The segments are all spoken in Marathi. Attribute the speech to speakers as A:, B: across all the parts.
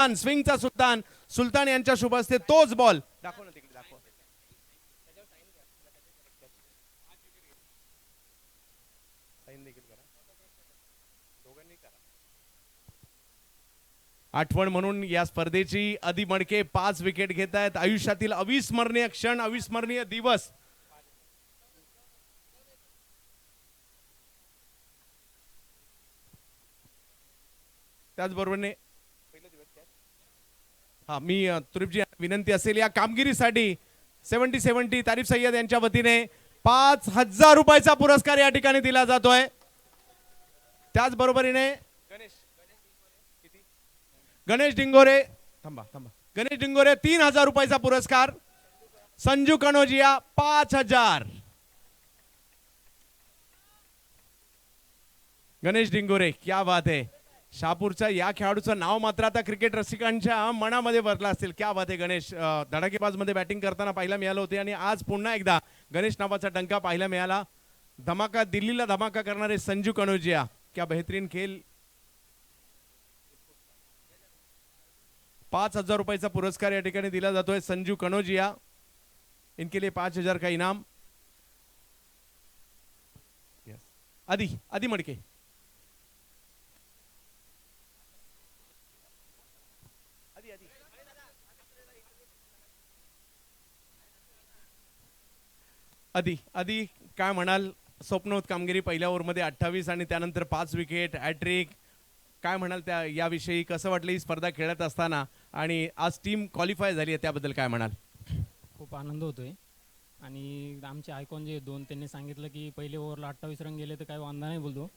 A: स्विंगचा सुलतान सुलतान यांच्या शुभ हस्ते तोच बॉल दाखव ना तिकडे दाखव. आठवण म्हणून या स्पर्धेची आदी मडके 5 विकेट घेत आहेत. आयुष्यातील अविस्मरणीय क्षण, अविस्मरणीय दिवस. त्याचबरोबरने हा मी तुरीपजी विनंती असेल या कामगिरीसाठी 70 तारिफ सय्यद यांच्या वतीने 5,000 रुपयाचा पुरस्कार या ठिकाणी दिला जातोय. त्याचबरोबरीने गणेश डिंगोरे थांबा थांबा गणेश डिंगोरे 3,000 रुपयाचा पुरस्कार. संजू कनोजिया 5,000. गणेश डिंगोरे क्या बात आहे. शहापूरच्या या खेळाडूचं नाव मात्र आता क्रिकेट रसिकांच्या मनामध्ये भरलं असेल. क्या बात आहे. गणेश धडाकेबाज मध्ये बॅटिंग करताना पाहायला मिळालं होते आणि आज पुन्हा एकदा गणेश नावाचा डंका पाहायला मिळाला. धमाका दिल्लीला धमाका करणारे संजू कनोजिया क्या बेहतरीन खेल. 5,000 रुपयाचा पुरस्कार या ठिकाणी दिला जातोय संजू कनोजिया. इनके लिए 5,000 का इनाम. आदि आदि मडके आदि आदि काय म्हणाल. स्वप्नवत कामगिरी पहिल्या ओव्हरमध्ये 28 आणि त्यानंतर 5 विकेट हॅट्रिक. काय म्हणाल त्या याविषयी. कसं वाटलं ही स्पर्धा खेळत असताना आणि आज टीम क्वालिफाय झाली आहे त्याबद्दल काय म्हणाल.
B: खूप आनंद होतोय आणि आमचे आयकॉन जे दोन त्यांनी सांगितलं की पहिले ओव्हरला 28 रन गेले तर काही वांधा नाही. बोलतो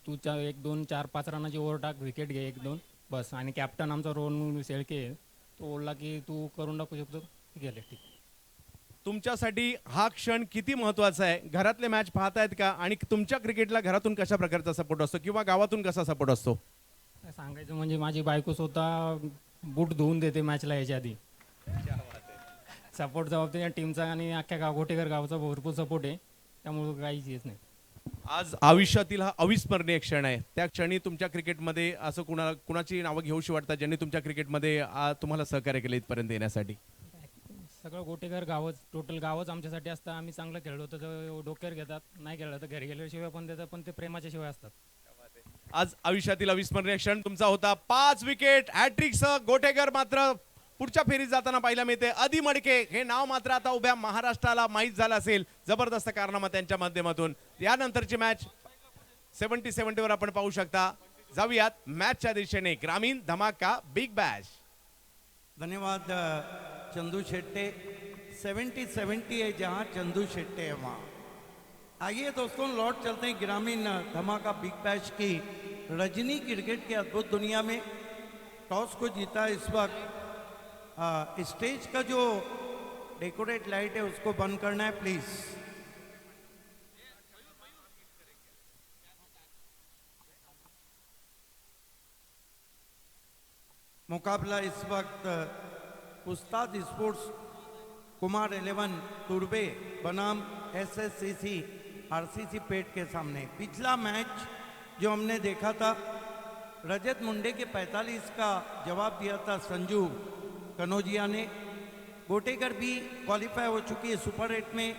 B: तू 1 2 4 5 रनाची ओव्हर टाक विकेट घे 1 2 बस. आणि कॅप्टन आमचा रोहन शेळके तो बोलला की तू करून टाकू शकतो. गेले ठीक.
A: तुमच्यासाठी हा क्षण किती महत्वाचा आहे. घरातले मॅच पाहतायत का आणि तुमच्या क्रिकेटला घरातून कशा प्रकारचा सपोर्ट असतो किंवा गावातून कसा सपोर्ट असतो.
B: काय सांगायचं म्हणजे माझी बायको स्वतः बूट धुवून देते मॅचला याच्या आधी. सपोर्ट जबाबदारी टीमचा आणि अख्ख्या गोटेकर गावचा भरपूर सपोर्ट आहे. त्यामुळे काहीच येत नाही.
A: आज आयुष्यातील हा अविस्मरणीय क्षण आहे. त्या क्षणी तुमच्या क्रिकेटमध्ये असं कुणाची नावं घेऊशी वाटतात ज्यांनी तुमच्या क्रिकेटमध्ये तुम्हाला सहकार्य केलं इथपर्यंत येण्यासाठी.
B: सगळं गोटेकर गावच टोटल गावच आमच्यासाठी असतं. आम्ही चांगलं खेळलो तर डोक्यावर घेतात. नाही खेळलं तर घरी गेल्याशिवाय पण देतात. पण ते प्रेमाच्या शिवाय असतात.
A: आज आयुष्यातील अविस्मरणीय क्षण तुमचा होता. 5 विकेट हॅट्रिकसह गोटेकर मात्र पुढच्या फेरीत जाताना पाहायला मिळते. आदि मडके हे नाव मात्र आता उभ्या महाराष्ट्राला माहीत झालं असेल. जबरदस्त कारनामा त्यांच्या माध्यमातून. यानंतरची मॅच 70 वर आपण पाहू शकता. जाऊयात मॅचच्या दिशेने. ग्रामीण धमाका बिग बॅश.
C: धन्यवाद चंदू शेट्टे. 70 है जहाँ चंदू शेट्टे है वहाँ. आइए दोस्तों लौट चलते हैं ग्रामीण धमाका बिग बैश की रजनी क्रिकेट की अद्भुत दुनिया में. टॉस को जीता इस वक्त स्टेज का जो डेकोरेट लाइट है उसको बंद करना है प्लीज. मुकाबला इस वक्त उस्ताद स्पोर्ट्स कुमार 11 तुर्बे बनाम SSCC RCC पेट के सामने. पिछला मैच जो हमने देखा था रजत मुंडे के 45 का जवाब दिया था संजू कनोजिया ने. गोटेकर भी क्वालिफाई हो चुकी है सुपर 8 में.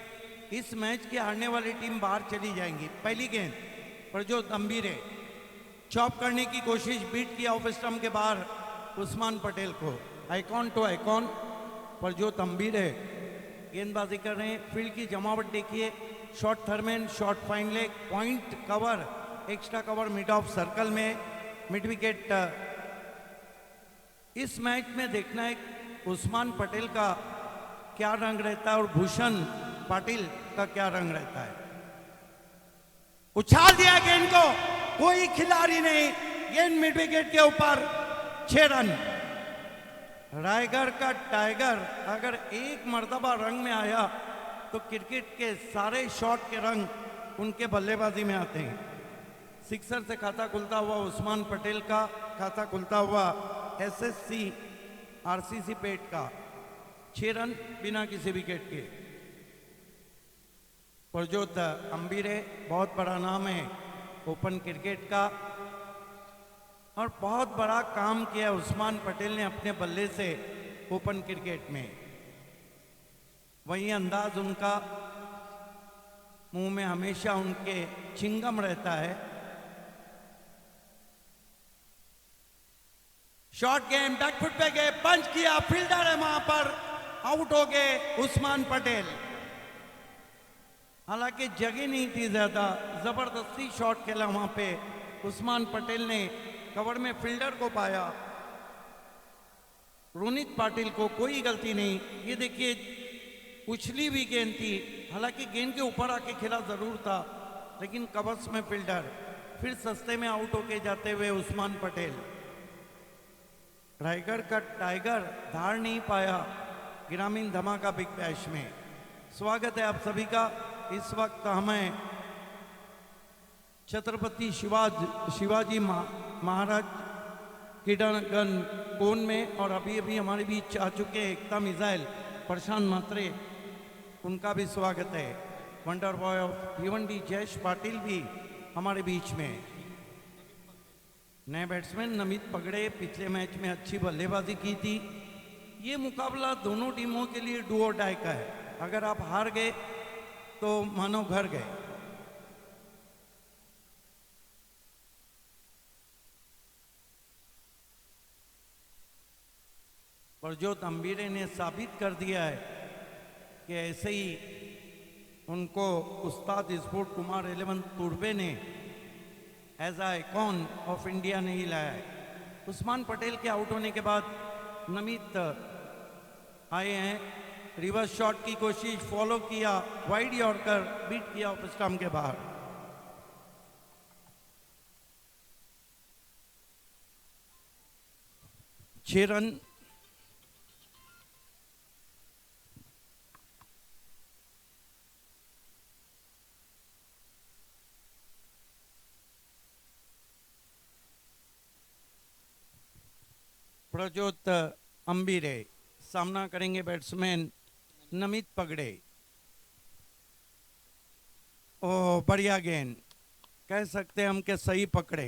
C: इस मैच की हारने वाली टीम बाहर चली जाएंगी. पहली गेंद पर जो तंबीरे चॉप करने की कोशिश बीट किया ऑफ स्टंप के बाहर उस्मान पटेल को. आइकॉन टू आइकॉन पर जो तंबीरे गेंदबाजी कर रहे हैं. फील्ड की जमावट देखिए. Short third man short fine leg point cover extra cover mid off circle में मिड विकेट. इस मैच में देखना है उस्मान पटेल का क्या रंग रहता है और भूषण पाटिल का क्या रंग रहता है. उछाल दिया गेंद को. कोई खिलाड़ी नहीं. गेंद मिड विकेट के ऊपर. 6 रन. रायगढ़ का टाइगर अगर एक मर्तबा रंग में आया तो क्रिकेट के सारे शॉट के रंग उनके बल्लेबाजी में आते हैं. सिक्सर से खाता खुलता हुआ उस्मान पटेल का. खाता खुलता हुआ SSC RCC पेट का. 6 रन बिना किसी विकेट के. प्रजोत अंबीरे बहुत बड़ा नाम है ओपन क्रिकेट का. और बहुत बड़ा काम किया उस्मान पटेल ने अपने बल्ले से ओपन क्रिकेट में। वही अंदाज उनका, मुंह में हमेशा उनके चिंगम रहता है। शॉर्ट गेम, बैकफुट पे गए, पंच किया, फील्डर है वहां पर, आउट हो गए उस्मान पटेल। हालांकि जगह नहीं थी ज्यादा, जबरदस्ती शॉट खेला वहां पे उस्मान पटेल ने, कवर में फील्डर को पाया, रोनित पाटिल को कोई गलती नहीं। ये देखिए उछली भी गेंद थी, हालांकि गेंद के ऊपर आके खेला जरूर था, लेकिन कवर्स में फील्डर, फिर सस्ते में आउट होके जाते हुए उस्मान पटेल। टाइगर का टाइगर धार नहीं पाया ग्रामीण धमाका बिग बैश में। स्वागत है आप सभी का। इस वक्त हमें छत्रपति शिवाजी महाराज क्रीडांगन कोन में, और अभी अभी हमारे बीच आ चुके एकता मिसाइल प्रशांत मात्रे, उनका भी स्वागत है। Wonder boy of Bhiwandi Jayesh Patil भी हमारे बीच में। नए बैट्समैन नमित पगड़े, पिछले मैच में अच्छी बल्लेबाजी की थी। ये मुकाबला दोनों टीमों के लिए डू और डाई का है। अगर आप हार गए तो मानो घर गए। प्रज्योत अंबीरे ने साबित कर दिया है कि ऐसे ही उनको उस्ताद स्पोर्ट कुमार 11 तुर्बे ने एज आइकॉन ऑफ इंडिया नहीं लाया है। उस्मान पटेल के आउट होने के बाद नमित आए हैं, रिवर्स शॉट की कोशिश, फॉलो किया, वाइड यॉर्कर, बीट किया ऑफ स्टंप के बाहर। छह रन। प्रज्योत अंबीरे सामना करेंगे बैट्समैन नमित पगड़े। ओ बढ़िया गेंद, कह सकते हैं हम के सही पकड़े,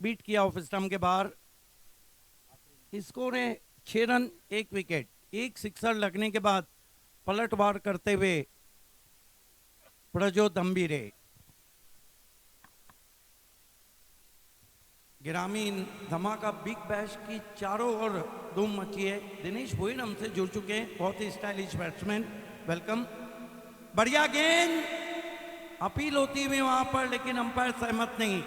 C: बीट किया ऑफ स्टंप के बाहर। स्कोर है 6 रन 1 विकेट। एक सिक्सर लगने के बाद पलटवार करते हुए प्रज्योत अंबीरे। ग्रामीण धमाका बिग बैश की चारों ओर धूम मची है। दिनेश भोईर हमसे जुड़ चुके हैं, बहुत ही स्टाइलिश बैट्समैन, वेलकम। बढ़िया गेंद, अपील होती हुई वहां पर, लेकिन अंपायर सहमत नहीं।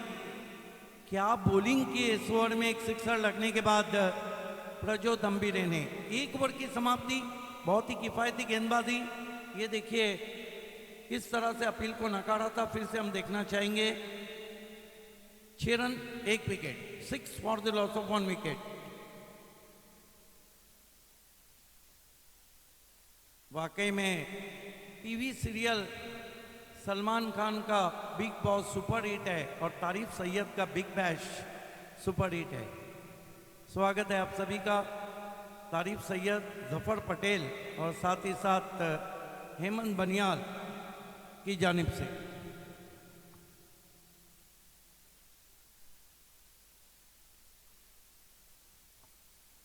C: क्या बॉलिंग की इस ओवर में, एक सिक्सर लगने के बाद प्रज्योत अंबीरे ने। एक ओवर की समाप्ति, बहुत ही किफायती गेंदबाजी। ये देखिए किस तरह से अपील को नकारा था, फिर से हम देखना चाहेंगे। 6 run 1 wicket, 6 for the loss of 1 wicket. वाकई में टीवी सीरियल सलमान खान का बिग बॉस सुपर हिट है और तारिफ सैयद का बिग बैश सुपर हिट है। स्वागत है आप सभी का। तारिफ सैयद, जफर पटेल और साथ ही साथ हेमंत बनियाल की जानिब से।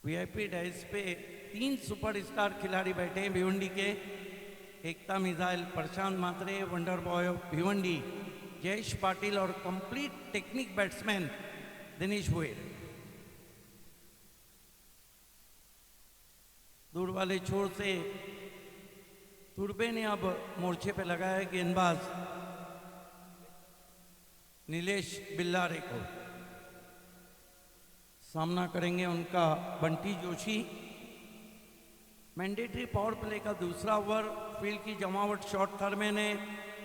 C: वीआईपी डाइस पे 3 सुपरस्टार खिलाड़ी बैठे हैं भिवंडी के। Ekta missile Prashant Mhatre, wonder boy of Bhiwandi Jayesh Patil और complete technique batsman Dinesh Bhoir. दूर वाले छोर से तुर्बे ने अब मोर्चे पे लगाया गेंदबाज नीलेश बिल्लारे को। सामना करेंगे उनका Bunty Joshi. Mandatory power play का दूसरा ओवर, फील्ड की जमावट शॉर्ट थर्मे ने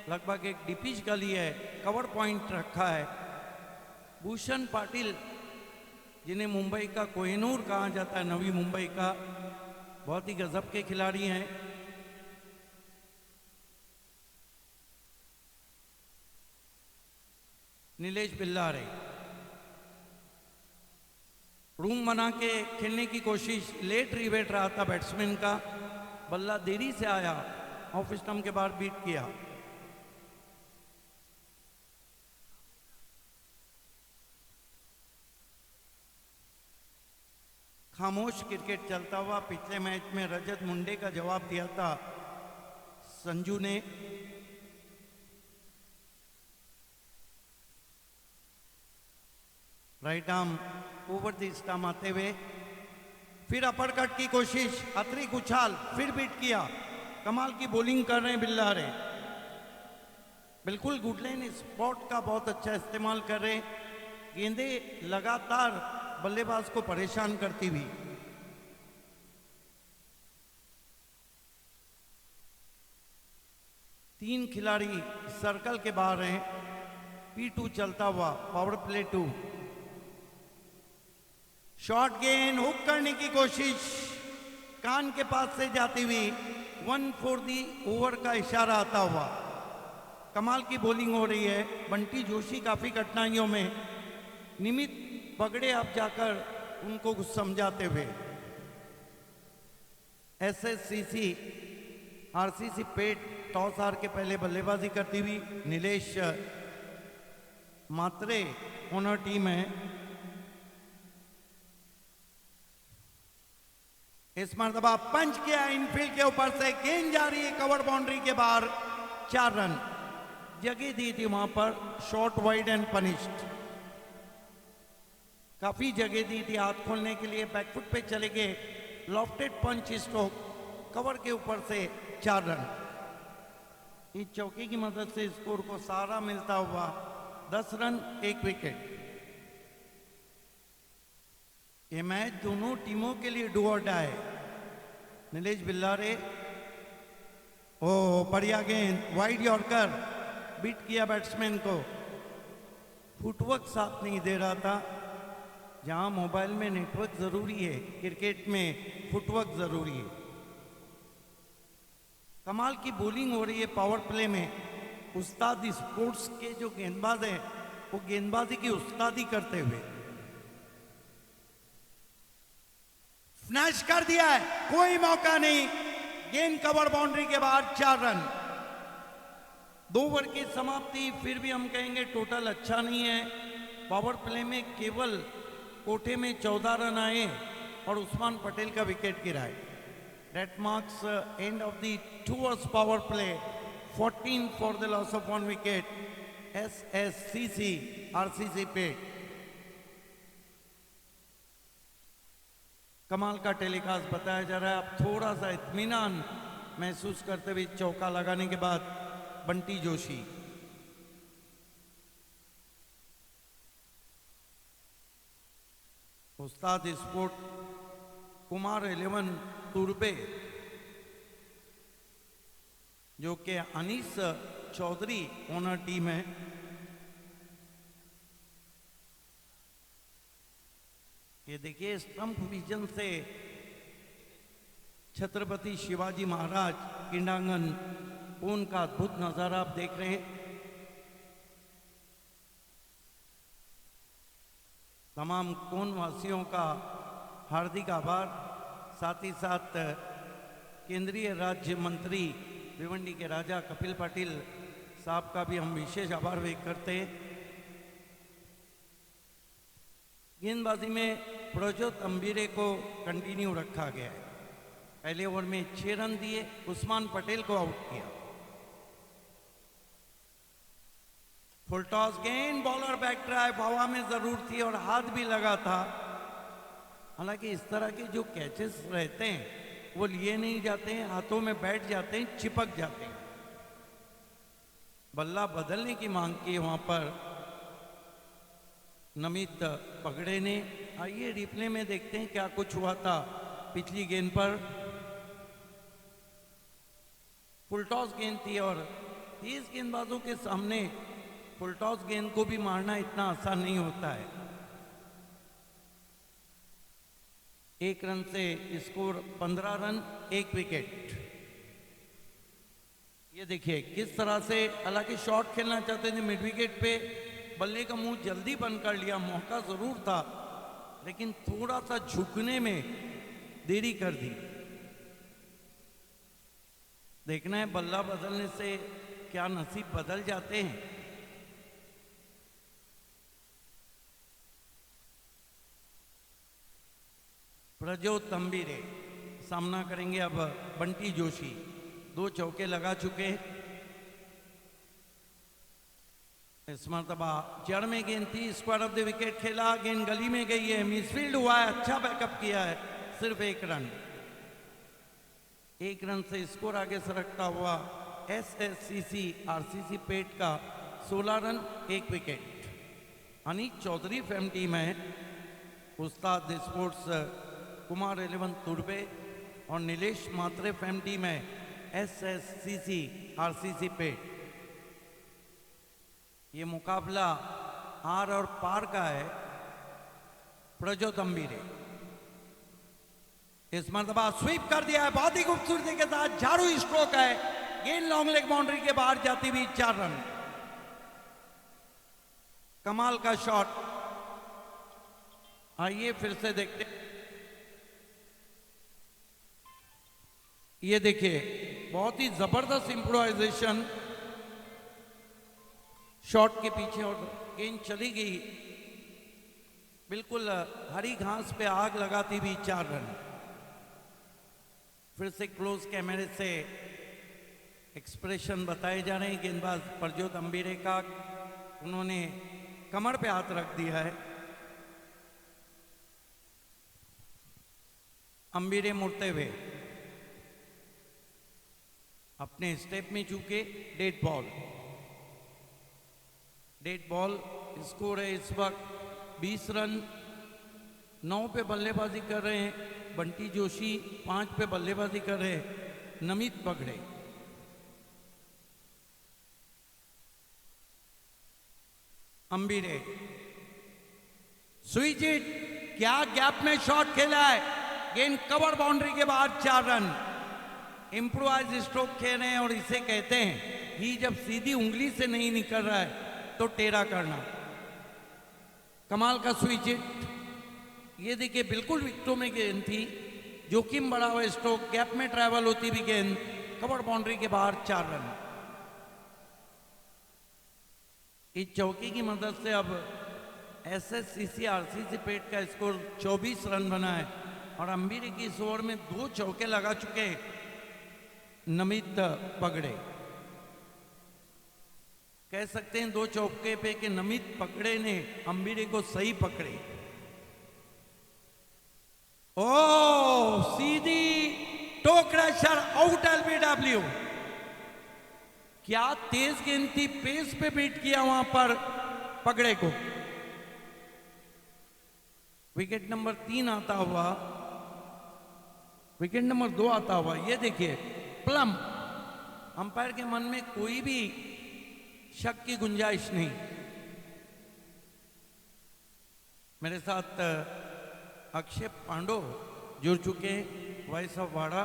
C: लगभग एक डिपिच गली है, कवर पॉइंट रखा है। भूषण पाटिल, जिन्हें मुंबई का कोहिनूर कहा जाता है, नवी मुंबई का, बहुत ही गजब के खिलाड़ी हैं। नीलेश बिल्लारे रूम बना के खेलने की कोशिश, लेट रिवेट रहा था बैट्समैन का, बल्ला देरी से आया, ऑफ स्टंप के बाहर बीट किया। खामोश क्रिकेट चलता हुआ। पिछले मैच में रजत मुंडे का जवाब दिया था संजू ने। Right arm over the stump आते हुए, फिर अपरकट की कोशिश, अतरिक उछाल, फिर बीट किया। कमाल की बॉलिंग कर रहे हैं बिल्लारे, बिल्कुल गुडलैंड स्पॉट का बहुत अच्छा इस्तेमाल कर रहे हैं। गेंदे लगातार बल्लेबाज को परेशान करती हुई। तीन खिलाड़ी सर्कल के बाहर हैं। P2 चलता हुआ, पावर प्ले 2। शॉर्ट गेंद हुक करने की कोशिश, कान के पास से जाती हुई। 1 for the ओवर का इशारा आता हुआ। कमाल की बॉलिंग हो रही है। बंटी जोशी काफी कठिनाइयों में, निमित पगड़े आप जाकर उनको कुछ समझाते हुए। SSCC RCC पेट टॉस हार के पहले बल्लेबाजी करती हुई। नीलेश मात्रे ओनर टीम है। इस मरतबा पंच किया इनफील्ड के ऊपर से, गेंद जा रही है कवर बाउंड्री के बाहर। 4 रन जगह दी थी वहां पर, शॉर्ट वाइड एंड पनिश्ड। काफी जगह दी थी हाथ खोलने के लिए, बैकफुट पे चले गए। लॉफ्टेड पंच स्ट्रोक, कवर के ऊपर से 4 रन। इस चौके की मदद से स्कोर को सहारा मिलता हुआ 10 रन 1 विकेट। ये मैच दोनों टीमों के लिए डू और डाई। नीलेश बिल्लारे, ओ बढ़िया गेंद, वाइड यॉर्कर, बीट किया बैट्समैन को। फुटवर्क साथ नहीं दे रहा था। जहां मोबाइल में नेटवर्क जरूरी है, क्रिकेट में फुटवर्क जरूरी है। कमाल की बॉलिंग हो रही है पावर प्ले में। उस्ताद स्पोर्ट्स के जो गेंदबाज हैं वो गेंदबाजी की उस्तादी करते हुए। स्नैच कर दिया है, कोई मौका नहीं। गेंद कवर बाउंड्री के बाहर, 4 रन। 2 ओवर की समाप्ति, फिर भी हम कहेंगे टोटल अच्छा नहीं है। पावर प्ले में केवल कोठे में 14 रन आए और उस्मान पटेल का विकेट गिरा है। That marks end of the 2 overs power play. 14 for the loss of 1 wicket. SSCC RCC पेट। कमाल का टेलीकास्ट बताया जा रहा है। अब थोड़ा सा इत्मीनान महसूस करते हुए चौका लगाने के बाद बंटी जोशी। उस्ताद स्पोर्ट कुमार 11 तुर्बे, जो कि अनीस चौधरी ओनर टीम है। ये देखिए स्टंप विजन से छत्रपति शिवाजी महाराज क्रीडांगन पून का अद्भुत नजारा आप देख रहे हैं। तमाम कोन वासियों का हार्दिक आभार। साथ ही साथ केंद्रीय राज्य मंत्री भिवंडी के राजा कपिल पाटिल साहब का भी हम विशेष आभार व्यक्त करते हैं। गेंदबाजी में प्रज्योत अंबीरे को कंटिन्यू रखा गया है। पहले ओवर में 6 रन दिए, उस्मान पटेल को आउट किया। फुल टॉस गेंद, बॉलर बैक ड्राइव, हवा में जरूर थी और हाथ भी लगा था। हालांकि इस तरह के जो कैचेस रहते हैं वो लिए नहीं जाते हैं, हाथों में बैठ जाते हैं, चिपक जाते हैं। बल्ला बदलने की मांग की वहां पर नमित पगड़े ने। आइए रिप्ले में देखते हैं क्या कुछ हुआ था पिछली गेंद पर। फुल टॉस गेंद थी और 30 गेंदबाजों के सामने फुल टॉस गेंद को भी मारना इतना आसान नहीं होता है। 1 रन से स्कोर 15 रन 1 विकेट। ये देखिए किस तरह से, हालांकि शॉट खेलना चाहते थे मिड विकेट पे, बल्ले का मुंह जल्दी बंद कर लिया। मौका जरूर था लेकिन थोड़ा सा झुकने में देरी कर दी। देखना है बल्ला बदलने से क्या नसीब बदल जाते हैं। प्रज्योत तंबीरे सामना करेंगे अब बंटी जोशी। 2 चौके लगा चुके। इस मरतबा जड़ में गेंद थी, स्क्वायर ऑफ द विकेट खेला, गेंद गली में गई है, मिसफील्ड हुआ है, अच्छा बैकअप किया है, सिर्फ 1 रन। 1 रन से स्कोर आगे सरकता हुआ एसएससीसी आरसीसी पेट का 16 रन 1 विकेट। अनीक चौधरी फेम टीम है, उस्ताद स्पोर्ट्स कुमार 11 तुर्बे और नीलेश मात्रे फेम टीम है एसएससीसी आरसीसी पेट। ये मुकाबला आर और पार का है। प्रज्योत तंबीरे इस मरतबा स्वीप कर दिया है, बहुत ही खूबसूरती के साथ झाड़ू स्ट्रोक है, गेंद लॉन्ग लेग बाउंड्री के बाहर जाती हुई 4 रन। कमाल का शॉट। आइए फिर से देखते। ये देखिए बहुत ही जबरदस्त इंप्रोवाइजेशन शॉट के पीछे और गेंद चली गई बिल्कुल हरी घास पे आग लगाती हुई 4 रन। फिर से क्लोज कैमरे से एक्सप्रेशन बताए जा रहे हैं गेंदबाज प्रज्योत तंबीरे का। उन्होंने कमर पे हाथ रख दिया है। अंबीरे मुड़ते हुए अपने स्टेप में चूके। डेड बॉल स्कोर है इस वक्त 20 रन। 9 पे बल्लेबाजी कर रहे हैं बंटी जोशी, 5 पे बल्लेबाजी कर रहे हैं नमित पगड़े। अंबीरे स्विच इट, क्या गैप में शॉट खेला है, गेंद कवर बाउंड्री के बाहर 4 रन। इंप्रोवाइज स्ट्रोक खेल रहे हैं और इसे कहते हैं ही जब सीधी उंगली से नहीं निकल रहा है तो टेढ़ा करना। कमाल का स्विच इट। ये देखिए बिल्कुल विकेटों में गेंद थी, जोखिम बढ़ा हुआ स्ट्रोक, गैप में ट्रैवल होती भी गेंद कवर बाउंड्री के बाहर 4 रन। इस चौकी की मदद से अब एसएससीसी आरसीसी पेट का स्कोर 24 रन बना है और अंबीरे की इस ओवर में 2 चौके लगा चुके नमित पगड़े। कह सकते हैं 2 चौके पे कि नमित पकड़े ने अंबीरे को सही पकड़े। ओ सीधी टो क्रैशर आउट एलबीडब्ल्यू। क्या तेज गेंद थी, पेस पे बीट किया वहां पर पगड़े को। विकेट नंबर 3 आता हुआ, विकेट नंबर 2 आता हुआ। ये देखिए प्लम। अंपायर के मन में कोई भी शक की गुंजाइश नहीं। मेरे साथ अक्षय पांडो जुड़ चुके हैं, वॉइस ऑफ वाड़ा।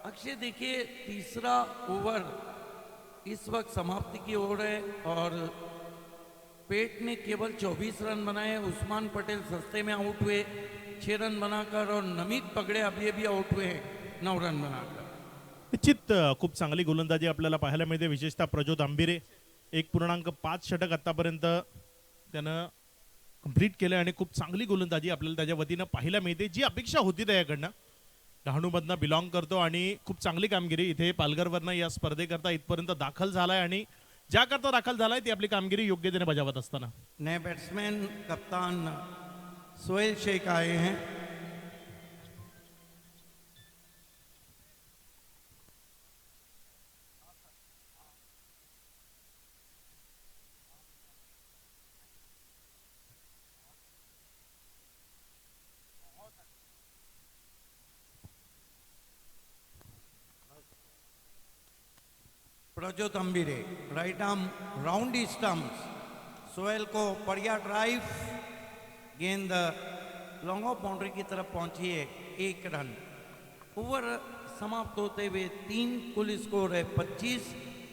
C: अक्षय देखिए तीसरा ओवर इस वक्त समाप्ति की ओर है और पेट ने केवल 24 रन बनाए। उस्मान पटेल सस्ते में आउट हुए 6 रन बनाकर और नमित पगड़े अभी अभी आउट हुए 9 रन बनाकर।
D: निश्चित खूप चांगली गोलंदाजी आपल्याला पाहायला मिळते, विशेषतः प्रज्योत आंबिरे 1.5 षटक आतापर्यंत त्यानं कंप्लीट केलं आणि खूप चांगली गोलंदाजी आपल्याला त्याच्या वतीनं पाहायला मिळते, जी अपेक्षा होती त्याच्याकडनं। डहाणूमधनं बिलॉंग करतो आणि खूप चांगली कामगिरी इथे पालघरवरनं या स्पर्धेकरता इथपर्यंत दाखल झालाय आणि ज्या करता दाखल झालाय ती आपली कामगिरी योग्यतेने बजावत असताना
C: नए बैट्समैन कप्तान सोहेल शेख आए हैं। Prajyot Ambire right arm round stumps. Sohail को बढ़िया ड्राइव, गेंद लॉन्ग ऑफ बाउंड्री की तरफ पहुंची है 1 रन। ओवर समाप्त होते हुए 3 कुल स्कोर है 25।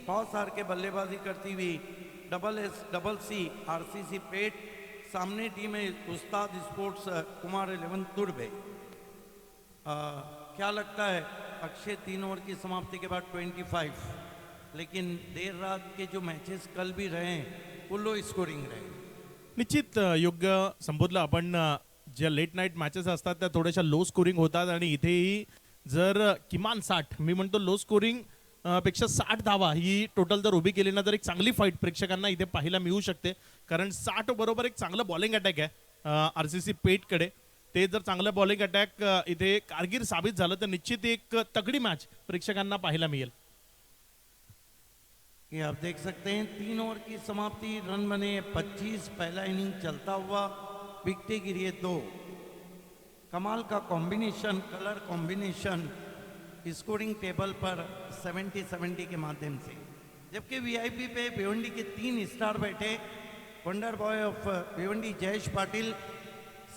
C: टॉस हार के बल्लेबाजी करती हुई डबल सी आरसीसी पेट। सामने टीम है उस्ताद स्पोर्ट्स कुमार 11 तुर्बे। क्या लगता है अक्षय 3 ओवर की समाप्ति के बाद 25, लेकिन देर रात के जो मैचेस कल भी रहे हैं वो लो स्कोरिंग रहे।
D: निश्चित योग्य संबोधलं आपण। ज्या लेट नाईट मॅचेस असतात त्या थोड्याशा लो स्कोरिंग होतात आणि इथेही जर किमान 60 मी म्हणतो लो स्कोरिंग पेक्षा 60 धावा ही टोटल जर उभी केली ना तर एक चांगली फाईट प्रेक्षकांना इथे पाहायला मिळू शकते. कारण 60 बरोबर एक चांगलं बॉलिंग अटॅक आहे RCC पेठकडे. ते जर चांगलं बॉलिंग अटॅक इथे कारगीर साबित झालं तर निश्चित एक तगडी मॅच प्रेक्षकांना पाहायला मिळेल.
C: ये आप देख सकते हैं 3 ओवर की समाप्ति, रन बने 25, पहला इनिंग चलता हुआ, विकेटें गिरी है 2. कमाल का combination, colour combination scoring table पर 70-70 के माध्यम से. जबकि वीआईपी पे भिवंडी के 3 स्टार बैठे. Wonder boy of Bhiwandi Jayesh Patil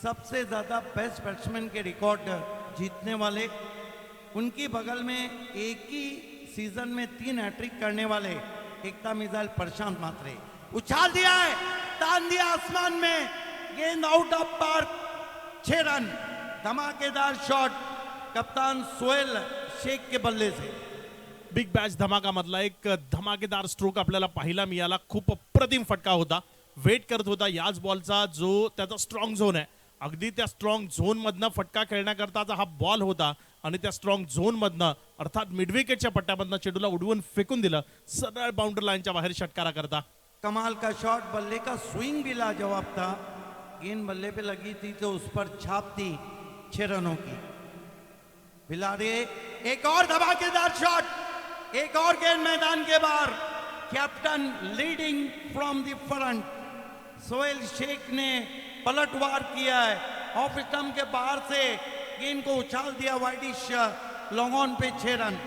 C: सबसे ज़्यादा बेस्ट बैट्समैन के रिकॉर्ड जीतने वाले. उनकी बगल में एक ही सीजन में 3 हैट्रिक करने वाले एकता मिसाइल प्रशांत मात्रे. उछाल दिया है, तान दिया आसमान में, गेंद आउट ऑफ पार्क, 6 रन. धमाकेदार शॉट कप्तान सोहेल शेख के बल्ले से.
D: बिग बॅच धमाका मधला एक धमाकेदार स्ट्रोक आपल्याला पाहायला मिळाला. खूप अप्रतिम फटका होता. वेट करत होता याच बॉलचा जो त्याचा स्ट्रॉंग झोन आहे. अगदी त्या स्ट्रॉंग झोन मधनं फटका खेळण्याकरताचा हा बॉल होता आणि त्या स्ट्रॉंग झोन मधनं अर्थात मिडविकेटच्या पट्ट्यामधनं चेंडूला उडवून फेकून दिलं सरळ बाउंड्री लाईनच्या बाहेर षटकारा करता.
C: कमाल का शॉट, बल्ले का स्विंग भी लाजवाब था. गेंद बल्ले पे लगी थी तो उस पर छाप थी 6 रनों की. बिलारे एक और धमाकेदार शॉट, एक और गेंद मैदान के बाहर. Captain leading from the front. Sohel Shaikh ने पलटवार किया है. ऑफ स्टंप के बाहर से गेंद को उछाल दिया वाइडिश लॉन्ग ऑन पे 6 रन.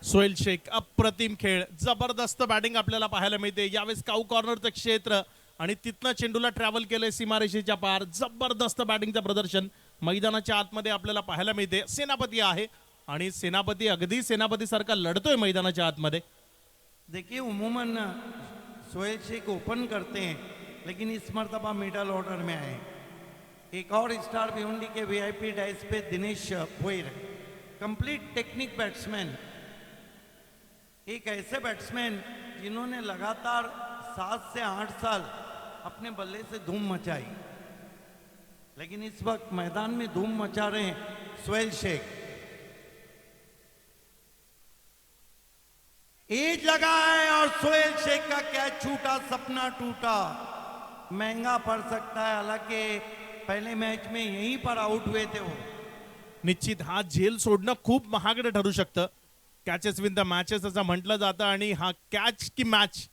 D: सोहेल शेख अप्रतिम खेळ, जबरदस्त बॅटिंग आपल्याला पाहायला मिळते. यावेळेस काऊ कॉर्नरचं क्षेत्र आणि तिथनं चेंडूला ट्रॅव्हल केलंय सीमारेषेच्या पार. जबरदस्त बॅटिंगचं प्रदर्शन मैदानाच्या आतमध्ये आपल्याला पाहायला मिळते. सेनापती आहे आणि सेनापती अगदी सेनापती सारखा लढतोय मैदानाच्या आतमध्ये.
C: देखिए उमूमन सोहेल शेख ओपन करते हैं लेकिन इस मरतबा मिडल ऑर्डर में आए. एक और स्टार भिवंडी के वीआईपी डाइस पे Dinesh Bhoir, complete technique batsman. एक ऐसे बैट्समैन जिन्होंने लगातार 7 से 8 साल अपने बल्ले से धूम मचाई, लेकिन इस वक्त मैदान में धूम मचा रहे हैं सोहेल शेख. एज लगा है और सोहेल शेख का कैच छूटा, सपना टूटा. महंगा पड़ सकता है. हालांकि पहले मैच में यहीं पर आउट हुए थे वो.
D: निश्चित हा झेल सोडणं खूप महागडं ठरू शकतं. कॅचेस विन द मॅचेस असं म्हटलं जातं आणि हा कॅच की मॅच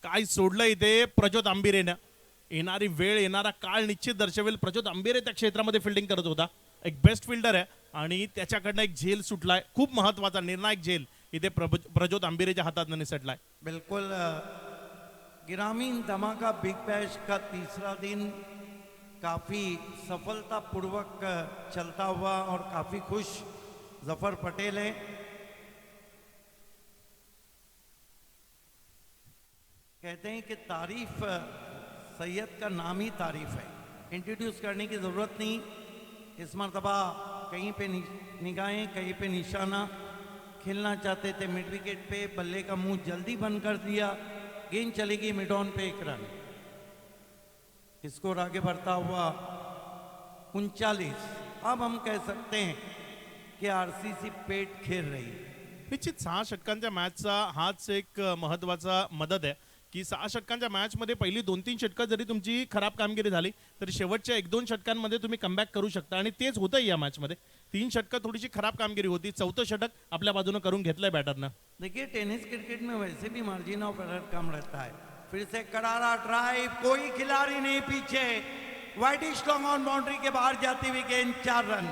D: काय सोडलं इथे प्रज्योत आंबिरेनं. येणारी वेळ येणारा काळ निश्चित दर्शवेल. प्रज्योत आंबिरे त्या क्षेत्रामध्ये फिल्डिंग करत होता. एक बेस्ट फिल्डर आहे आणि त्याच्याकडनं एक झेल सुटलाय. खूप महत्वाचा निर्णायक झेल इथे प्रज्योत आंबिरेच्या हातात निसटलाय.
C: बिल्कुल ग्रामीण धमाका बिग बैश का तीसरा दिन काफी सफलतापूर्वक चलता हुआ और काफी खुश जफर पटेल है. कहते हैं कि तारीफ सैयद का नाम ही तारीफ है. इंट्रोड्यूस करने की जरूरत नहीं. इस मरतबा कहीं पे निगाहें कहीं पे निशाना. खेलना चाहते थे मिड विकेट पे, बल्ले का मुंह जल्दी बंद कर दिया. गेंद चलेगी mid on pay 1 run. Score आगे बढ़ता हुआ 39. अब हम कह सकते हैं कि आरसीसी पेट खेल रही है.
D: निश्चित 6 षटकांच्या मॅचचा हाच एक महत्वाचा मदत आहे की 6 षटकांच्या मॅच मध्ये पहिली 2-3 षटकं जरी तुमची खराब कामगिरी झाली तरी शेवटच्या 1-2 षटकांमध्ये तुम्ही कमबॅक करू शकता आणि तेच होतं या मॅच मध्ये. 3 षटकं थोडीशी खराब कामगिरी होती. 4थं षटक आपल्या बाजूने करून घेतलंय बॅटरनं.
C: देखिए टेनिस क्रिकेट में वैसे भी मार्जिन ऑफ एरर कम रहता है. फिर से करारा ड्राइव, कोई खिलाड़ी नहीं पीछे. वाइडिश लॉन्ग ऑन बाउंड्री के बाहर जाती हुई गेंद 4 रन.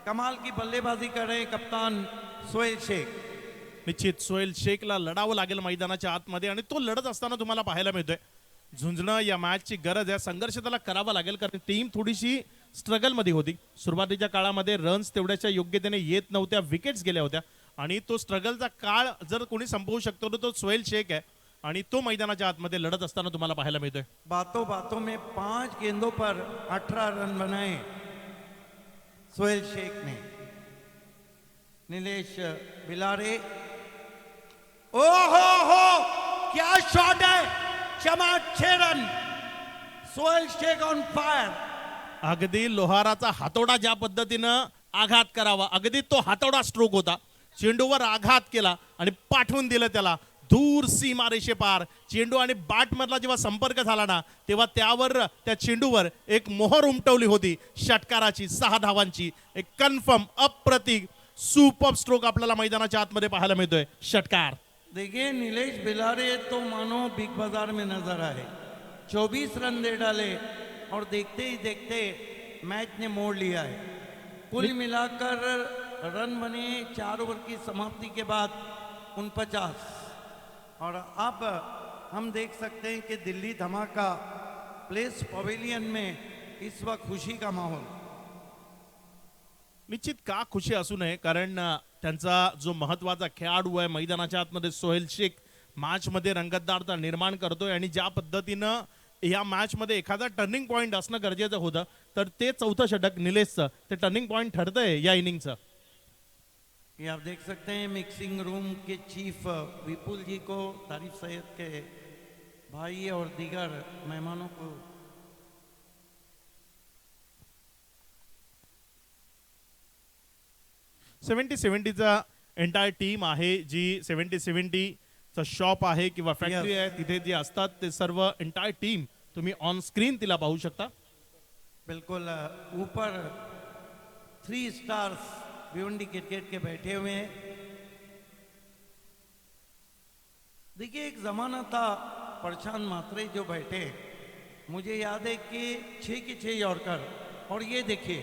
C: कमाल की बल्लेबाजी कर रहे हैं कप्तान सोहेल शेख.
D: निश्चित सोहेल शेखला लढावं लागेल मैदानाच्या आतमध्ये आणि तो लढत असताना तुम्हाला पाहायला मिळतोय. झुंजणं या मॅचची गरज आहे. संघर्ष त्याला करावा लागेल कारण टीम थोडीशी स्ट्रगल मध्ये होती. सुरुवातीच्या काळामध्ये रन्स तेवढ्याच्या योग्यतेने येत नव्हत्या, विकेट्स गेल्या होत्या आणि तो स्ट्रगलचा काळ जर कोणी संपवू शकतो तर तो सोहेल शेख आहे आणि तो मैदानाच्या आतमध्ये लढत असताना तुम्हाला पाहायला मिळतोय.
C: बातों बातों में 5 गेंदों पर 18 रन बनाए सोहेल शेख ने. नीलेश बिलारे, ओ हो क्या शॉट है. चमा 6 run. Sohail Shaikh on fire.
D: अगदी लोहाराचा हातोडा ज्या पद्धतीनं आघात करावा, अगदी तो हातोडा स्ट्रोक होता. चेंडूवर आघात केला आणि पाठवून दिलं त्याला दूर सीमारेषे पार. चेंडू आणि बॅट मधला जेव्हा संपर्क झाला ना, तेव्हा त्यावर त्या चेंडूवर एक मोहर उमटवली होती षटकाराची, 6 धावांची. एक कन्फर्म अप्रतिम सुपर स्ट्रोक आपल्याला मैदानाच्या आतमध्ये पाहायला मिळतोय. षटकार.
C: देखिए नीलेश बिलारे तो मानो बिग बाजार में नजर आए. 24 रन दे डाले और देखते ही देखते मैच ने मोड़ लिया है. कुल मिलाकर रन बने 4 ओवर की समाप्ति के बाद 49. और अब हम देख सकते हैं कि दिल्ली धमाका प्लेस पवेलियन में इस वक्त खुशी का माहौल.
D: निश्चित का खुशी असू नये, कारण त्यांचा जो महत्वाचा खेळाडू आहे मैदानाच्या आतमध्ये सोहेल शेख मॅच मध्ये रंगतदारता निर्माण करतोय. आणि ज्या पद्धतीनं या मॅच मध्ये एखादा टर्निंग पॉइंट असणं गरजेचं होतं, तर ते चौथं षटक निलेशचं ते टर्निंग पॉइंट ठरतंय या इनिंगचं.
C: ये आप देख सकते हैं मिक्सिंग रूम के चीफ विपुल जी को, तारिफ सैयद के भाई और दीगर मेहमानों को
D: 70-70चा एंटायर टीम आहे, जी 70-70चा शॉप आहे किंवा फॅक्टरी आहे, तिथे जे असतात ते सर्व एंटायर टीम तुम्ही ऑन स्क्रीन तिला पाहू शकता.
C: बिल्कुल ऊपर 3 स्टार्स भिवंडी क्रिकेट के बैठे हुए हैं. देखिए एक जमाना था प्रशांत मात्रे जो बैठे, मुझे याद है कि 6 के 6 यॉर्कर. और ये देखिए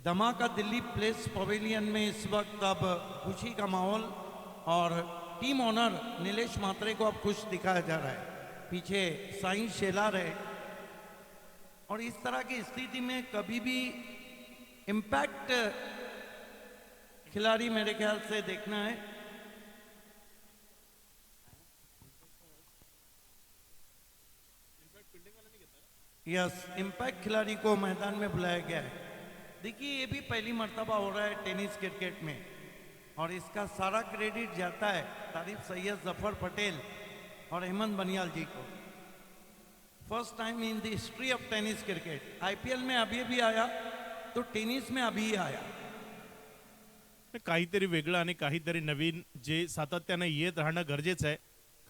C: धमाका दिल्ली प्लेस पवेलियन में इस वक्त अब खुशी का माहौल और टीम ओनर नीलेश मात्रे को अब खुश दिखाया जा रहा है. पीछे साईं शेलार है. और इस तरह की स्थिति में कभी भी इम्पैक्ट खिलाड़ी मेरे ख्याल से देखना है. यस, इम्पैक्ट खिलाड़ी को मैदान में बुलाया गया है. देखिए ये भी पहली मर्तबा हो रहा है टेनिस क्रिकेट में, और इसका सारा क्रेडिट जाता है तारिफ सैयद जफर पटेल और अहमद बनियाल जी को. First time in the history of tennis cricket. IPL में अभी भी आया तो टेनिस में अभी ही आया.
D: काहीतरी वेगळं आणि काहीतरी नवीन जे सातत्यानं येत राहणं गरजेचं आहे.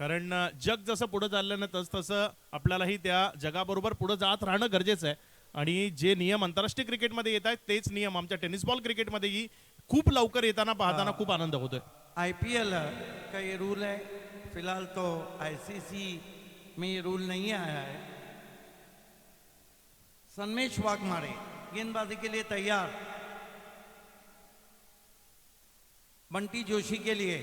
D: कारण जग जसं पुढे चाललं ना, तसं आपल्यालाही त्या जगाबरोबर पुढे जात राहणं गरजेचं आहे. आणि जे नियम आंतरराष्ट्रीय क्रिकेटमध्ये येत आहेत तेच नियम आमच्या टेनिस बॉल क्रिकेटमध्येही खूप लवकर येताना पाहताना खूप आनंद होतोय.
C: आईपीएल का ये रूल है. फिलहाल तो आईसीसी में ये रूल नहीं आया है. सन्मेश वाघमारे गेंदबाजी के लिए तैयार. बंटी जोशी के लिए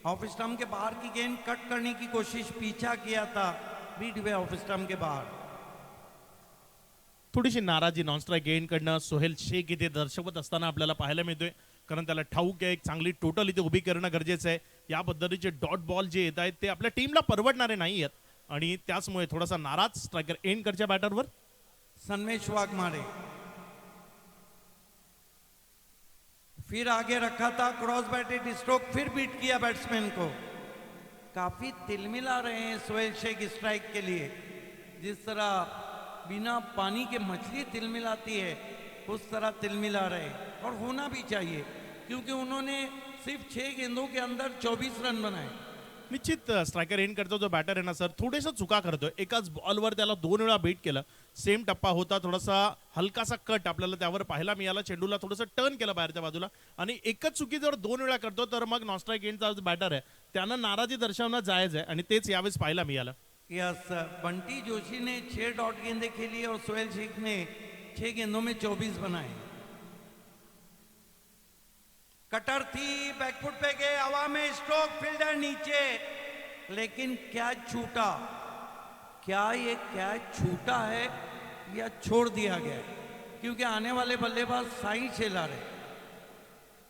C: ऑफ स्टंप के बाहर की गेंद कट करने की कोशिश, पीछा किया था, बीट हुए ऑफ स्टंप के बाहर.
D: थोडीशी नाराजी नॉन स्ट्राईक गेन कडनं सोहेल शेख इथे दर्शवत असताना आपल्याला पाहायला मिळतोय. कारण त्याला ठाऊक आहे एक चांगली टोटल इथे उभी करणं गरजेचं आहे. या पद्धतीचे डॉट बॉल जे येत आहेत ते आपल्या टीमला परवडणारे नाही आहेत, आणि त्याचमुळे थोडासा नाराज स्ट्रायकर एंड करच्या बॅटरवर.
C: सन्मेश वाघमारे फिर आगे रखा था, क्रॉस बैटेड स्ट्रोक, फिर बीट किया बैट्समैन को. काफी तिलमिला रहे हैं सोहेल शेख स्ट्राइक के लिए. जिस तरह बिना पानी के मछली तिलमिलाती है उस तरह तिलमिला रहे, और होना भी चाहिए क्योंकि उन्होंने सिर्फ 6 गेंदों के अंदर 24 रन बनाए.
D: निश्चित स्ट्रायकर एंड करतो जो बॅटर आहे ना सर, थोडेसा चुका करतोय. एकाच बॉलवर त्याला 2 वेळा बीट केलं. सेम टप्पा होता, थोडासा हलकासा कट आपल्याला त्यावर पाहायला मिळाला. चेंडूला थोडंसं टर्न केलं बाहेरच्या बाजूला, आणि एकच चुकी जर 2 वेळा करतो तर मग नॉन स्ट्राईक एंडचा बॅटर आहे त्यानं नाराजी दर्शवणं जायज आहे, आणि तेच यावेळेस पाहायला मिळालं.
C: यस, बंटी जोशी ने 6 डॉट गेंदें खेली और सोहेल शेख ने 6 गेंदों में 24 बनाए. कटर थी, बैकफुट पे गए, हवा में स्ट्रोक, फील्डर नीचे, लेकिन कैच छूटा. क्या ये कैच छूटा है या छोड़ दिया गया है? क्योंकि आने वाले बल्लेबाज साई शेलार है.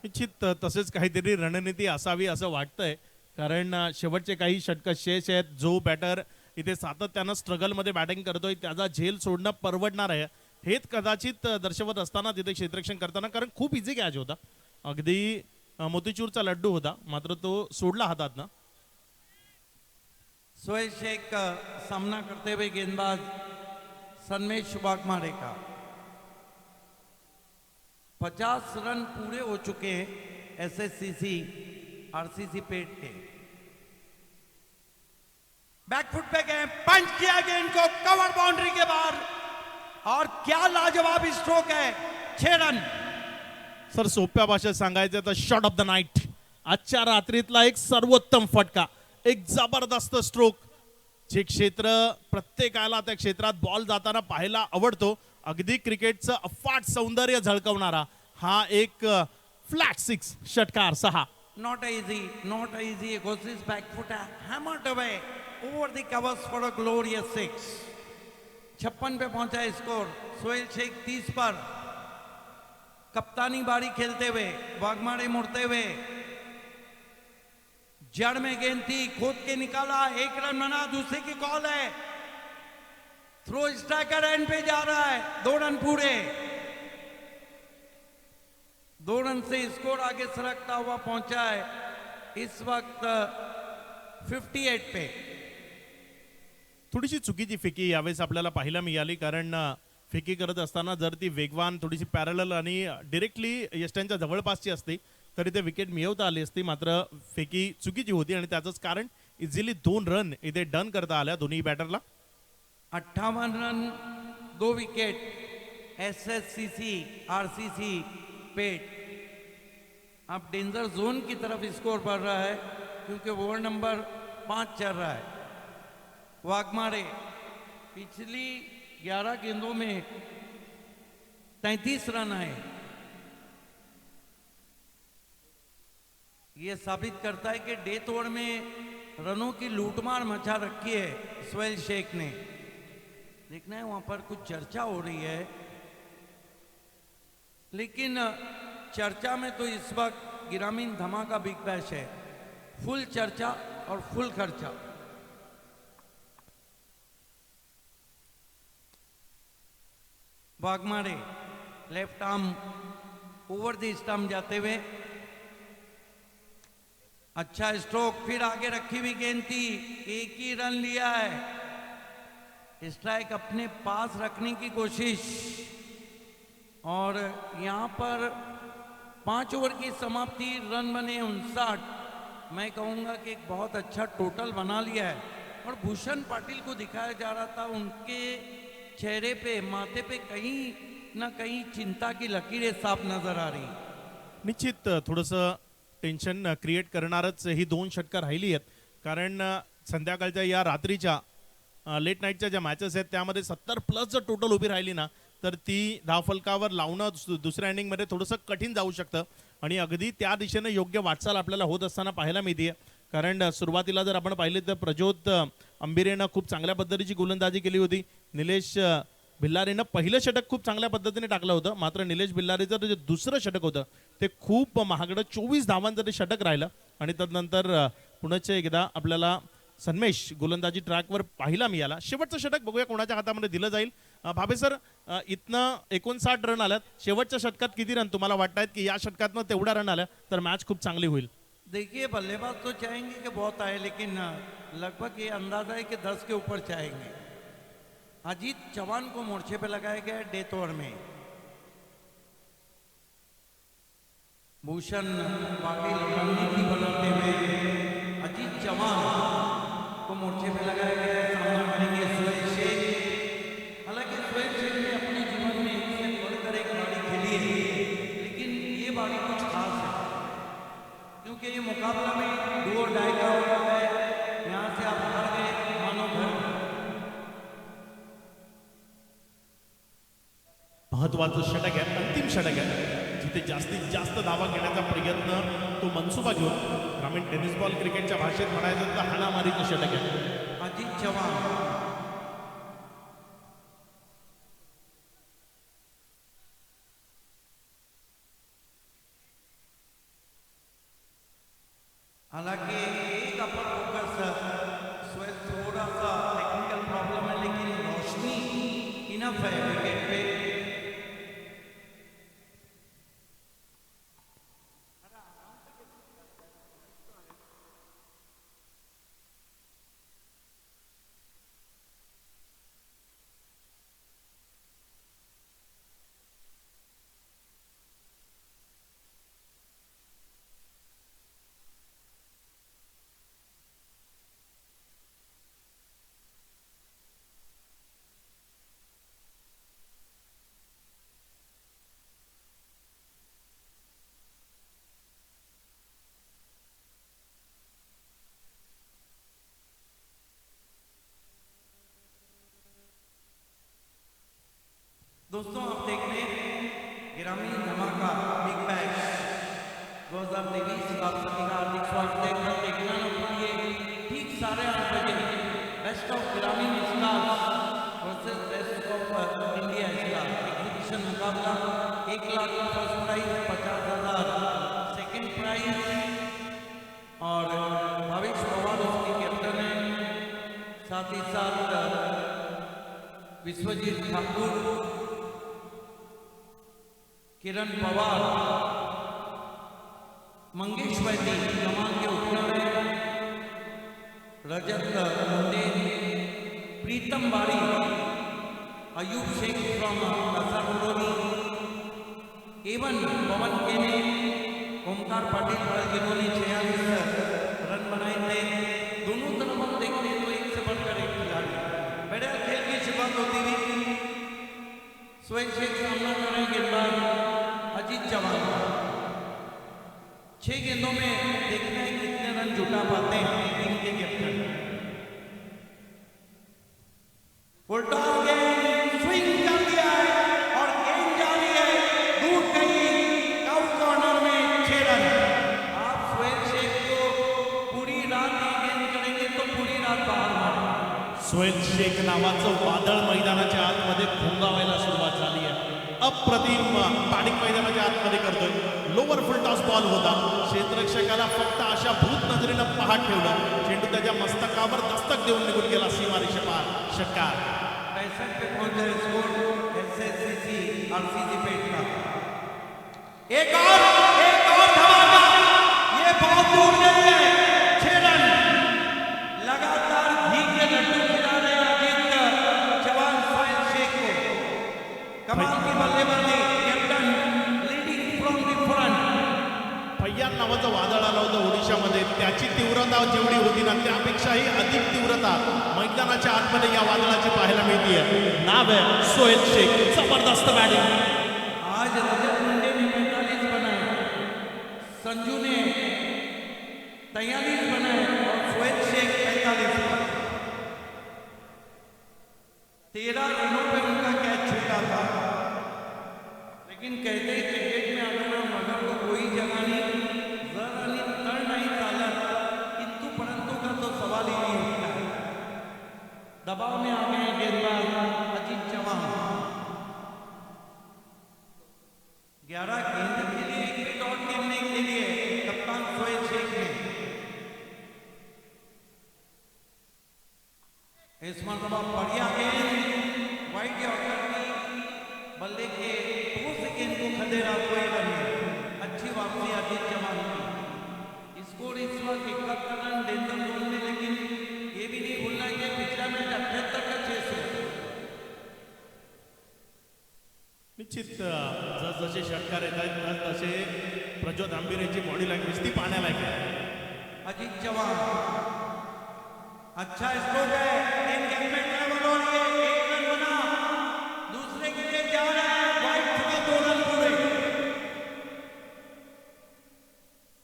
D: निश्चित तसेच काहीतरी रणनीती असावी असं वाटतंय. कारण शेवटचे काही षटक शेष आहेत. जो बॅटर इथे सातत्यानं स्ट्रगलमध्ये बॅटिंग करतोय त्याचा झेल सोडणं परवडणार आहे, हेच कदाचित दर्शवत असताना तिथे क्षेत्ररक्षण करताना. कारण खूप इझी कॅच होता, अगदी मोतीचूरचा लड्डू होता, मात्र तो सोडला हातात ना.
C: सोहेल शेख का सामना करते हुए गेंदबाज सन्मेश वाघमारे का। 50 रन पूरे हो चुके हैं एसएससीसी आरसीसी पेट के। बैकफुट पे गए, पंच किया गेंद को कवर बाउंड्री के बाहर और क्या लाजवाब स्ट्रोक है, 6 रन।
D: सर सोप्या भाषेत सांगायचं तर शॉट ऑफ द नाईट, आजच्या रात्रीतला एक सर्वोत्तम फटका, एक जबरदस्त स्ट्रोक. जे क्षेत्र प्रत्येकाला त्या क्षेत्रात बॉल जाताना पाहायला आवडतो, अगदी क्रिकेटचं अफाट सौंदर्य झळकवणारा हा एक फ्लॅट 6 षटकार 6.
C: Not easy, not easy. Gosses back foot hammered away over the covers for a glorious 6. 56 पे पहुंचा स्कोर। सोहेल शेख 30 पर। कप्तानी बारी खेलते हुए, वाघमारे मुड़ते हुए, जड़ में गेंद थी, खोद के निकाला, 1 रन बना, दूसरे की कॉल है, थ्रो स्ट्राइकर एंड पे जा रहा है, 2 रन पूरे। 2 रन से स्कोर आगे सरकता हुआ पहुंचा है इस वक्त 58 पे।
D: थोडीशी चुकीची फेकी यावेळेस आपल्याला पाहायला मिळाली, कारण फेकी करत असताना जर ती वेगवान, थोडीशी पॅरलल आणि डिरेक्टली यष्ट्यांच्या जवळपासची असती तरी ते विकेट मिळवता आली असती. मात्र फेकी चुकीची होती आणि त्याचंच कारण इझिली 2 रन इथे डन करता आल्या दोन्ही बॅटरला.
C: 58 रन, 2 विकेट एसएससीसी आरसीसी पेट। अब डेंजर जोन की तरफ स्कोर बढ़ रहा है क्योंकि ओवर नंबर 5 चल रहा है। वाघमारे पिछली 11 गेंदों में 33 रन आए। ये साबित करता है कि डेथ ओवर में रनों की लूटमार मचा रखी है सोहेल शेख ने। देखना है वहां पर कुछ चर्चा हो रही है, लेकिन चर्चा में तो इस वक्त ग्रामीण धमाका बिग बैश है, फुल चर्चा और फुल खर्चा। Waghmare left arm over the stump जाते हुए, अच्छा स्ट्रोक, फिर आगे रखी हुई गेंद थी, 1 ही रन लिया है। स्ट्राइक अपने पास रखने की कोशिश, और यहां पर 5 ओवर की समाप्ति, रन बने 59। मैं कहूंगा कि एक बहुत अच्छा टोटल बना लिया है। और भूषण पाटिल को दिखाया जा रहा था, उनके चेहरे पे, माथे पे कहीं ना कहीं चिंता की लकीरें साफ नजर आ रही।
D: निश्चित थोडंसं टेन्शन क्रिएट करणारच ही 2 षटकार राहिली आहेत, कारण संध्याकाळच्या या रात्रीच्या लेट नाईटच्या ज्या मॅचेस आहेत त्यामध्ये 70+ जर टोटल उभी राहिली ना तर ती धावफलकावर लावणं दुसऱ्या इनिंगमध्ये थोडंसं कठीण जाऊ शकतं. आणि अगदी त्या दिशेने योग्य वाटचाल आपल्याला होत असताना पाहायला मिळते. कारण सुरुवातीला जर आपण पाहिले तर प्रज्योत अंबिरेनं खूप चांगल्या पद्धतीची गोलंदाजी केली होती. निलेश भिल्लारेनं पहिलं षटक खूप चांगल्या पद्धतीने टाकलं होतं, मात्र निलेश भिल्लारेचं जे दुसरं षटक होतं ते खूप महागडं 24 धावांचं ते षटक राहिलं. आणि तदनंतर पुन्हा एकदा आपल्याला सन्मेश गोलंदाजी ट्रॅकवर पाहायला मिळाला. शेवटचं षटक बघूया कोणाच्या हातामध्ये दिलं जाईल. भाबे सर, इथनं 59 रन आल्यात, शेवटच्या षटकात किती रन तुम्हाला वाटतायत की या षटकातनं तेवढा रन आल्या तर मॅच खूप चांगली होईल?
C: देखिए, बल्लेबाज तो चाहेंगे कि बहुत आए, लेकिन लगभग ये अंदाजा है कि 10 के ऊपर चाहेंगे। अजीत चौहान को मोर्चे पे लगाया गया है डेथ ओवर में। भूषण पाटिल रणनीति बनाते हुए अजीत चौहान को मोर्चे पे लगाया गया है। सामना करेंगे सोहेल शेख। हालांकि सोहेल शेख ने अपने जीवन में इससे बढ़कर एक बारी खेली है, लेकिन ये बारी कुछ खास है क्योंकि ये मुकाबला में डू और डाई का होता है। यहाँ से आप हार गए मानो घर।
D: महत्वाचं षटक आहे, अंतिम षटक आहे, जिथे जास्तीत जास्त धावा घेण्याचा प्रयत्न तो मनसुबा घेऊन ग्रामीण टेनिस बॉल क्रिकेटच्या भाषेत म्हणायचं तर हाणामारीचं षटक आहे.
C: अजीत चौहान हालांकि एक अपर फोकस सोहेल थोड़ा सा टेक्निकल प्रॉब्लम है, लेकिन रोशनी इनफ है विकेट पे। ग्रामीण धमाका बिग बैश 2023 का आप सभी का हार्दिक स्वागत है। कल देखना न भूलिए ठीक 8:30 बजे बेस्ट ऑफ ग्रामीण stars versus best of India star exhibition मुकाबला 1 lakh first prize 50,000 second prize और भावेश पवार उसके कैप्टन है, साथ ही साथ विश्वजीत ठाकुर, किरण पवार, मंगेश वैदी कमान के ओपनर है, रजत मुंडे, प्रीतम बारी, अयूब शेख फ्रॉम नसरपुरोनी, एवन पवन केने, ओमकार पाटिल पर जिन्होंने 46 रन बनाए थे। दोनों तरफ हम देखते हैं तो एक से बढ़कर एक खिलाड़ी। बड़े खेल की शुरुआत होती हुई स्वयं सामना कर रहे गेंदबाज अजीत चौहान। 6 गेंदों में देखना है कितने रन जुटा पाते हैं टीम के कैप्टन। उल्टा गेंद स्विंग कर दिया है और गेंद जा रही है दूर गई आउट कॉर्नर में 6 रन। आप स्वयं शेख को पूरी रात ये गेंद करेंगे तो पूरी रात बाहर मारेंगे।
D: सोहेल शेख नावाचं वादळ मैदानाच्या आतमध्ये घोंगावायला सुरुवात झाली आहे। अप्रतिम बॅटिंग मैदानाच्या आतमध्ये करतोय। लोअर फुल टॉस बॉल होता, क्षेत्ररक्षकाला फक्त अशा भूत नजरेनं पाहत ठेवलं, चेंडू त्याच्या मस्तकावर दस्तक देऊन निघून गेला सीमारेषेपार। षटकार
C: 65 पे पहुंचा है स्कोर एसएससीसी आरसीसी पेट का। एक और धमाका, ये बहुत दूर नहीं है, 6 रन लगातार घी के लड्डू खिला रहे हैं अजीत चौहान सोहेल शेख को। कमाल की बल्लेबाजी, captain leading from the front.
D: Faiyan नावाचं वादळ आलं होतं ओडिशामध्ये, त्याची तीव्रता जेवढी होती ना त्यापेक्षाही अधिक तीव्रता मैदानाच्या आतमध्ये या वादळाची पाहायला मिळते। नाव आहे सोहेल शेख, जबरदस्त बॅटिंग।
C: आज रजत मुंडे ने 45 बनाए, संजू ने 43 बनाए और सोहेल शेख 45 पर। 13 रनों पे उनका कैच छूटा था, लेकिन कहते हैं क्रिकेट में अगर मगर को कोई जगह नहीं, जरा नहीं तड़ नहीं चालत, किंतु परंतु का तो सवाल ही नहीं उठता है। दबाव में आ गए गेंदबाज अजीत चौहान। 11 गेंद के लिए 1 विकेट और खेलने के लिए कप्तान सोहेल शेख ने इस मरतबा बढ़िया गेंद वाइड यॉर्कर की बल्ले के 2 सेकेंड को खदेड़ा, कोई रन नहीं। अच्छी वापसी अजीत चौहान की। स्कोर इस वक्त 71 रन डेंजर जोन में, लेकिन ये भी नहीं भूलना कि पिछला मैच 78 का 600।
D: निश्चित जसजसे षटकार येत आहेत तसे प्रज्योत आंबिरेची बॉडी लँग्वेज ती पाहण्यालायक आहे।
C: अजीत चौहान अच्छा स्ट्रोक है, एक गेंद में ट्रैवल हो रही है, 1 रन बना, दूसरे के लिए जा रहा है, वाइड से 2 रन पूरे।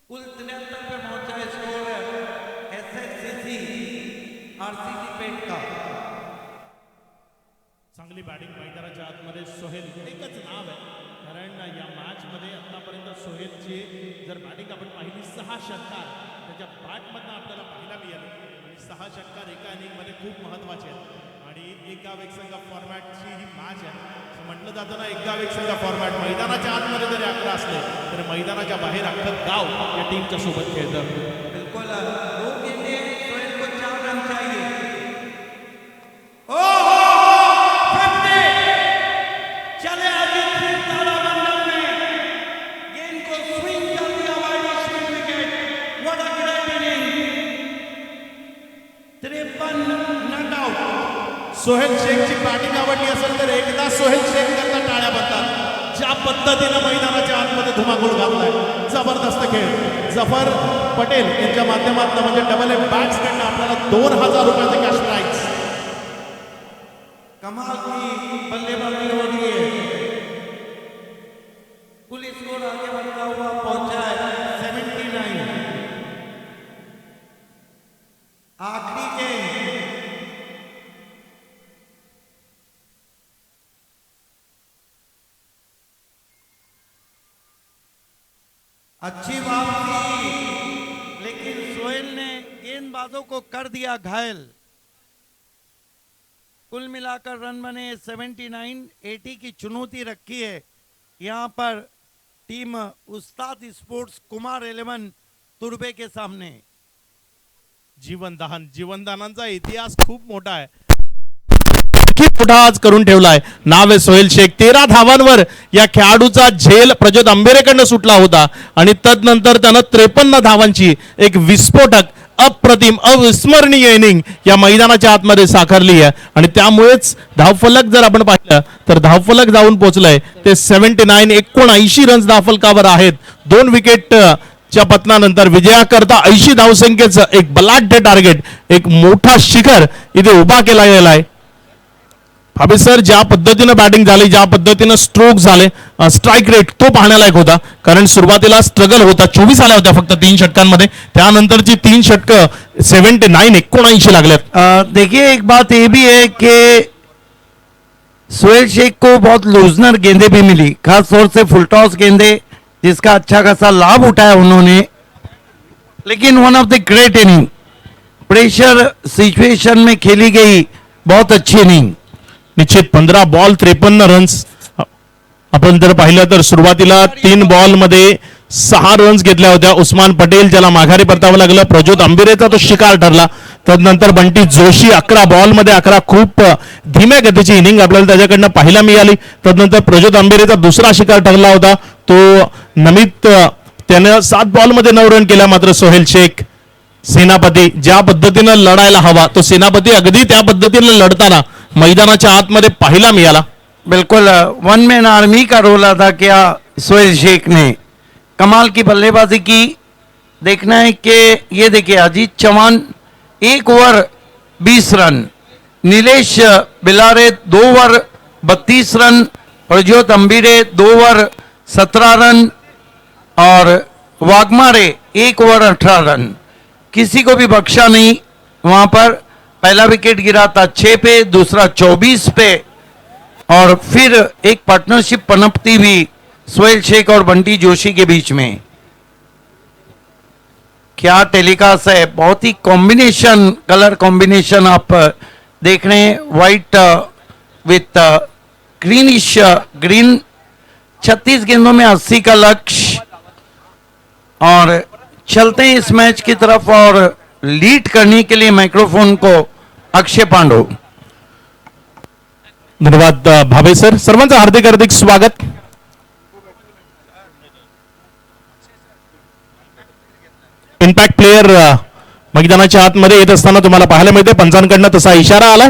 C: कुल 73 पे पहुंचा है स्कोर एसएससीसी आरसीसी पेट का।
D: चांगली बॅटिंग मैदानाच्या आतमध्ये सोहेल एकच नाव आहे, कारण या मॅच मध्ये आतापर्यंत सोहेलची जर बॅटिंग आपण पाहिली 6 षटकार त्याच्या बॅटमधनं आपल्याला पाहायला मिळाले आणि 6 षटकार एका इनिंग मध्ये खूप महत्वाचे आहेत आणि एका एकसंघ फॉर्मॅटची ही मॅच आहे। असं म्हटलं जातं ना, एका एकसंघ फॉर्मॅट मैदानाच्या आतमध्ये जरी 11 असले तर मैदानाच्या बाहेर अख्खं गाव या टीमच्या सोबत खेळतं।
C: बिल्कुल 2 गेंदें, सोहेल को 4 रन चाहिए। चले अजीत सिंह तारामंडल में गेंद को स्विंग कर दिया wide swing wicket. What a great inning, 53 not out.
D: Sohail शेखची बॅटिंग आवडली असेल तर एकदा सोहेल शेख करता टाळ्या बसतात। ज्या पद्धतीने मैदानाच्या आतमध्ये धुमाकूळ घातलाय, जबरदस्त खेळ। जफर पटेल यांच्या माध्यमातून म्हणजे डबल ए बॅट्स कडनं आपल्याला 2000 रुपयाचे कॅश प्राइज।
C: कमाल की बल्लेबाजी हो रही है। कुल स्कोर आगे बढ़ता हुआ पहुंचा है 79। आखिरी गेंद अच्छी वापसी, लेकिन सोहेल ने गेंदबाजों को कर दिया घायल। कुल मिलाकर रन बने 79, 80 की चुनौती रखी है यहाँ पर टीम उस्ताद स्पोर्ट्स कुमार 11 तुर्बे के सामने।
D: जीवनदानांचा इतिहास खूप मोठा आहे, खूप मोठा आज करून ठेवलाय. नाव आहे सोहेल शेख. 13 धावांवर या खेळाडूचा झेल प्रज्योत आंबेरेकडनं सुटला होता आणि तदनंतर त्यानं 53 धावांची एक विस्फोटक अप्रतिम अविस्मरणीय इनिंग या मैदानाच्या आतमध्ये साकारली आहे आणि त्यामुळेच धावफलक जर आपण पाहिलं तर धावफलक जाऊन पोहोचलंय ते 79 रन्स धावफलकावर आहेत. 2 विकेट च्या पतनानंतर विजयाकरता 80 धावसंख्येचं एक बलाढ्य टार्गेट, एक मोठा शिखर इथे उभा केला गेला आहे. भाबे सर, ज्या पद्धतीनं बॅटिंग झाली, ज्या पद्धतीनं स्ट्रोक झाले, स्ट्राईक रेट तो पाहण्यालायक होता. कारण सुरुवातीला स्ट्रगल होता, 24 आल्या होत्या फक्त 3 षटकांमध्ये. त्यानंतरची 3 षटकं 79 लागल्यात.
C: देखिए एक बात ये भी है कि सोहेल शेख को बहुत लूजनर गेंदे भी मिली, खास तौर से फुल टॉस गेंदे जिसका अच्छा खासा लाभ उठाया उन्होंने. लेकिन one of the great inning, pressure situation में खेली गई बहुत अच्छी इनिंग.
D: निश्चित 15 बॉल 53 रन्स. आपण जर पाहिलं तर सुरुवातीला 3 बॉल मध्ये 6 रन्स घेतल्या होत्या. उस्मान पटेल ज्याला माघारी परतावं लागलं, प्रज्योत आंबेरेचा तो शिकार ठरला. तदनंतर बंटी जोशी 11 बॉल मध्ये 11, खूप धीम्या गतीची इनिंग आपल्याला त्याच्याकडनं पाहायला मिळाली. तदनंतर प्रज्योत आंबेरेचा दुसरा शिकार ठरला होता तो नमित, त्यानं 7 बॉल मध्ये 9 रन केल्या. मात्र सोहेल शेख सेनापती ज्या पद्धतीनं लढायला हवा तो सेनापती अगदी त्या पद्धतीनं लढताना मैदानाच्या आतमध्ये पाहायला मिळाला.
C: बिल्कुल वन मैन आर्मी का रोल अदा किया सोहेल शेख ने, कमाल की बल्लेबाजी की. देखना है कि ये देखिए Ajit Chauhan 1 over 20 run, Nilesh Bilare 2 over 32 run, Prajyot Ambire 2 over 17 run और वाघमारे 1 ओवर 18 रन. किसी को भी बख्शा नहीं वहां पर. पहला विकेट गिरा था 6 पे, दूसरा 24 पे और फिर एक पार्टनरशिप पनपती भी सोहेल शेख और बंटी जोशी के बीच में. क्या टेलीकास्ट है, बहुत ही कॉम्बिनेशन, कलर कॉम्बिनेशन आप देख रहे हैं. White with greenish green. 36 गेंदों में 80 का लक्ष्य और चलते हैं इस मैच की तरफ और लीड करने के लिए माइक्रोफोन को अक्षय पांडू.
D: धन्यवाद भाबे सर. सर्वांचं हार्दिक हार्दिक स्वागत. इम्पॅक्ट प्लेयर मैदानाच्या आतमध्ये येत असताना तुम्हाला पाहायला मिळते. पंचांकडनं तसा इशारा आला.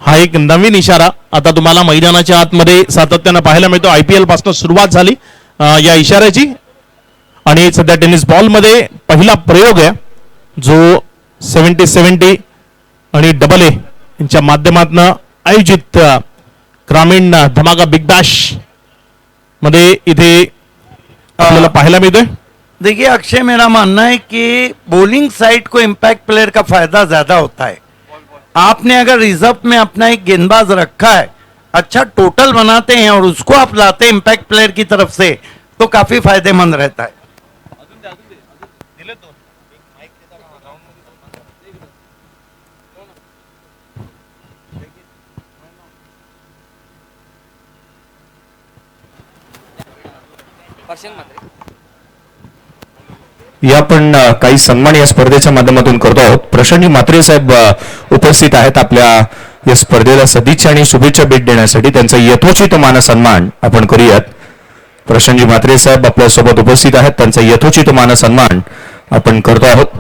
D: हा एक नवीन इशारा आता तुम्हाला मैदानाच्या आतमध्ये सातत्यानं पाहायला मिळतो. IPL पासून सुरुवात झाली या इशाऱ्याची आणि सध्या टेनिस बॉल मध्ये पहिला प्रयोग आहे जो 70-70 आणि डबल ए यांच्या माध्यमातून आयोजित ग्रामीण धमाका बिग बॅश मध्ये इथे आपल्याला पाहायला मिळतोय.
C: देखिए अक्षय, मेरा मानना है कि बॉलिंग साइड को इम्पैक्ट प्लेयर का फायदा ज्यादा होता है. आपने अगर रिजर्व में अपना एक गेंदबाज रखा है, अच्छा टोटल बनाते हैं और उसको आप लाते हैं इम्पैक्ट प्लेयर की तरफ से तो काफी फायदेमंद रहता है.
E: या आपण काही सन्मान या स्पर्धेच्या माध्यमातून करतो आहोत. प्रशांतजी म्हात्रे साहेब उपस्थित आहेत आपल्या या स्पर्धेला सदिच्छा आणि शुभेच्छा भेट देण्यासाठी. त्यांचा यथोचित मान सन्मान आपण करूयात. प्रशांतजी म्हात्रे साहेब आपल्या सोबत उपस्थित आहेत, त्यांचा यथोचित मान सन्मान आपण करतो आहोत.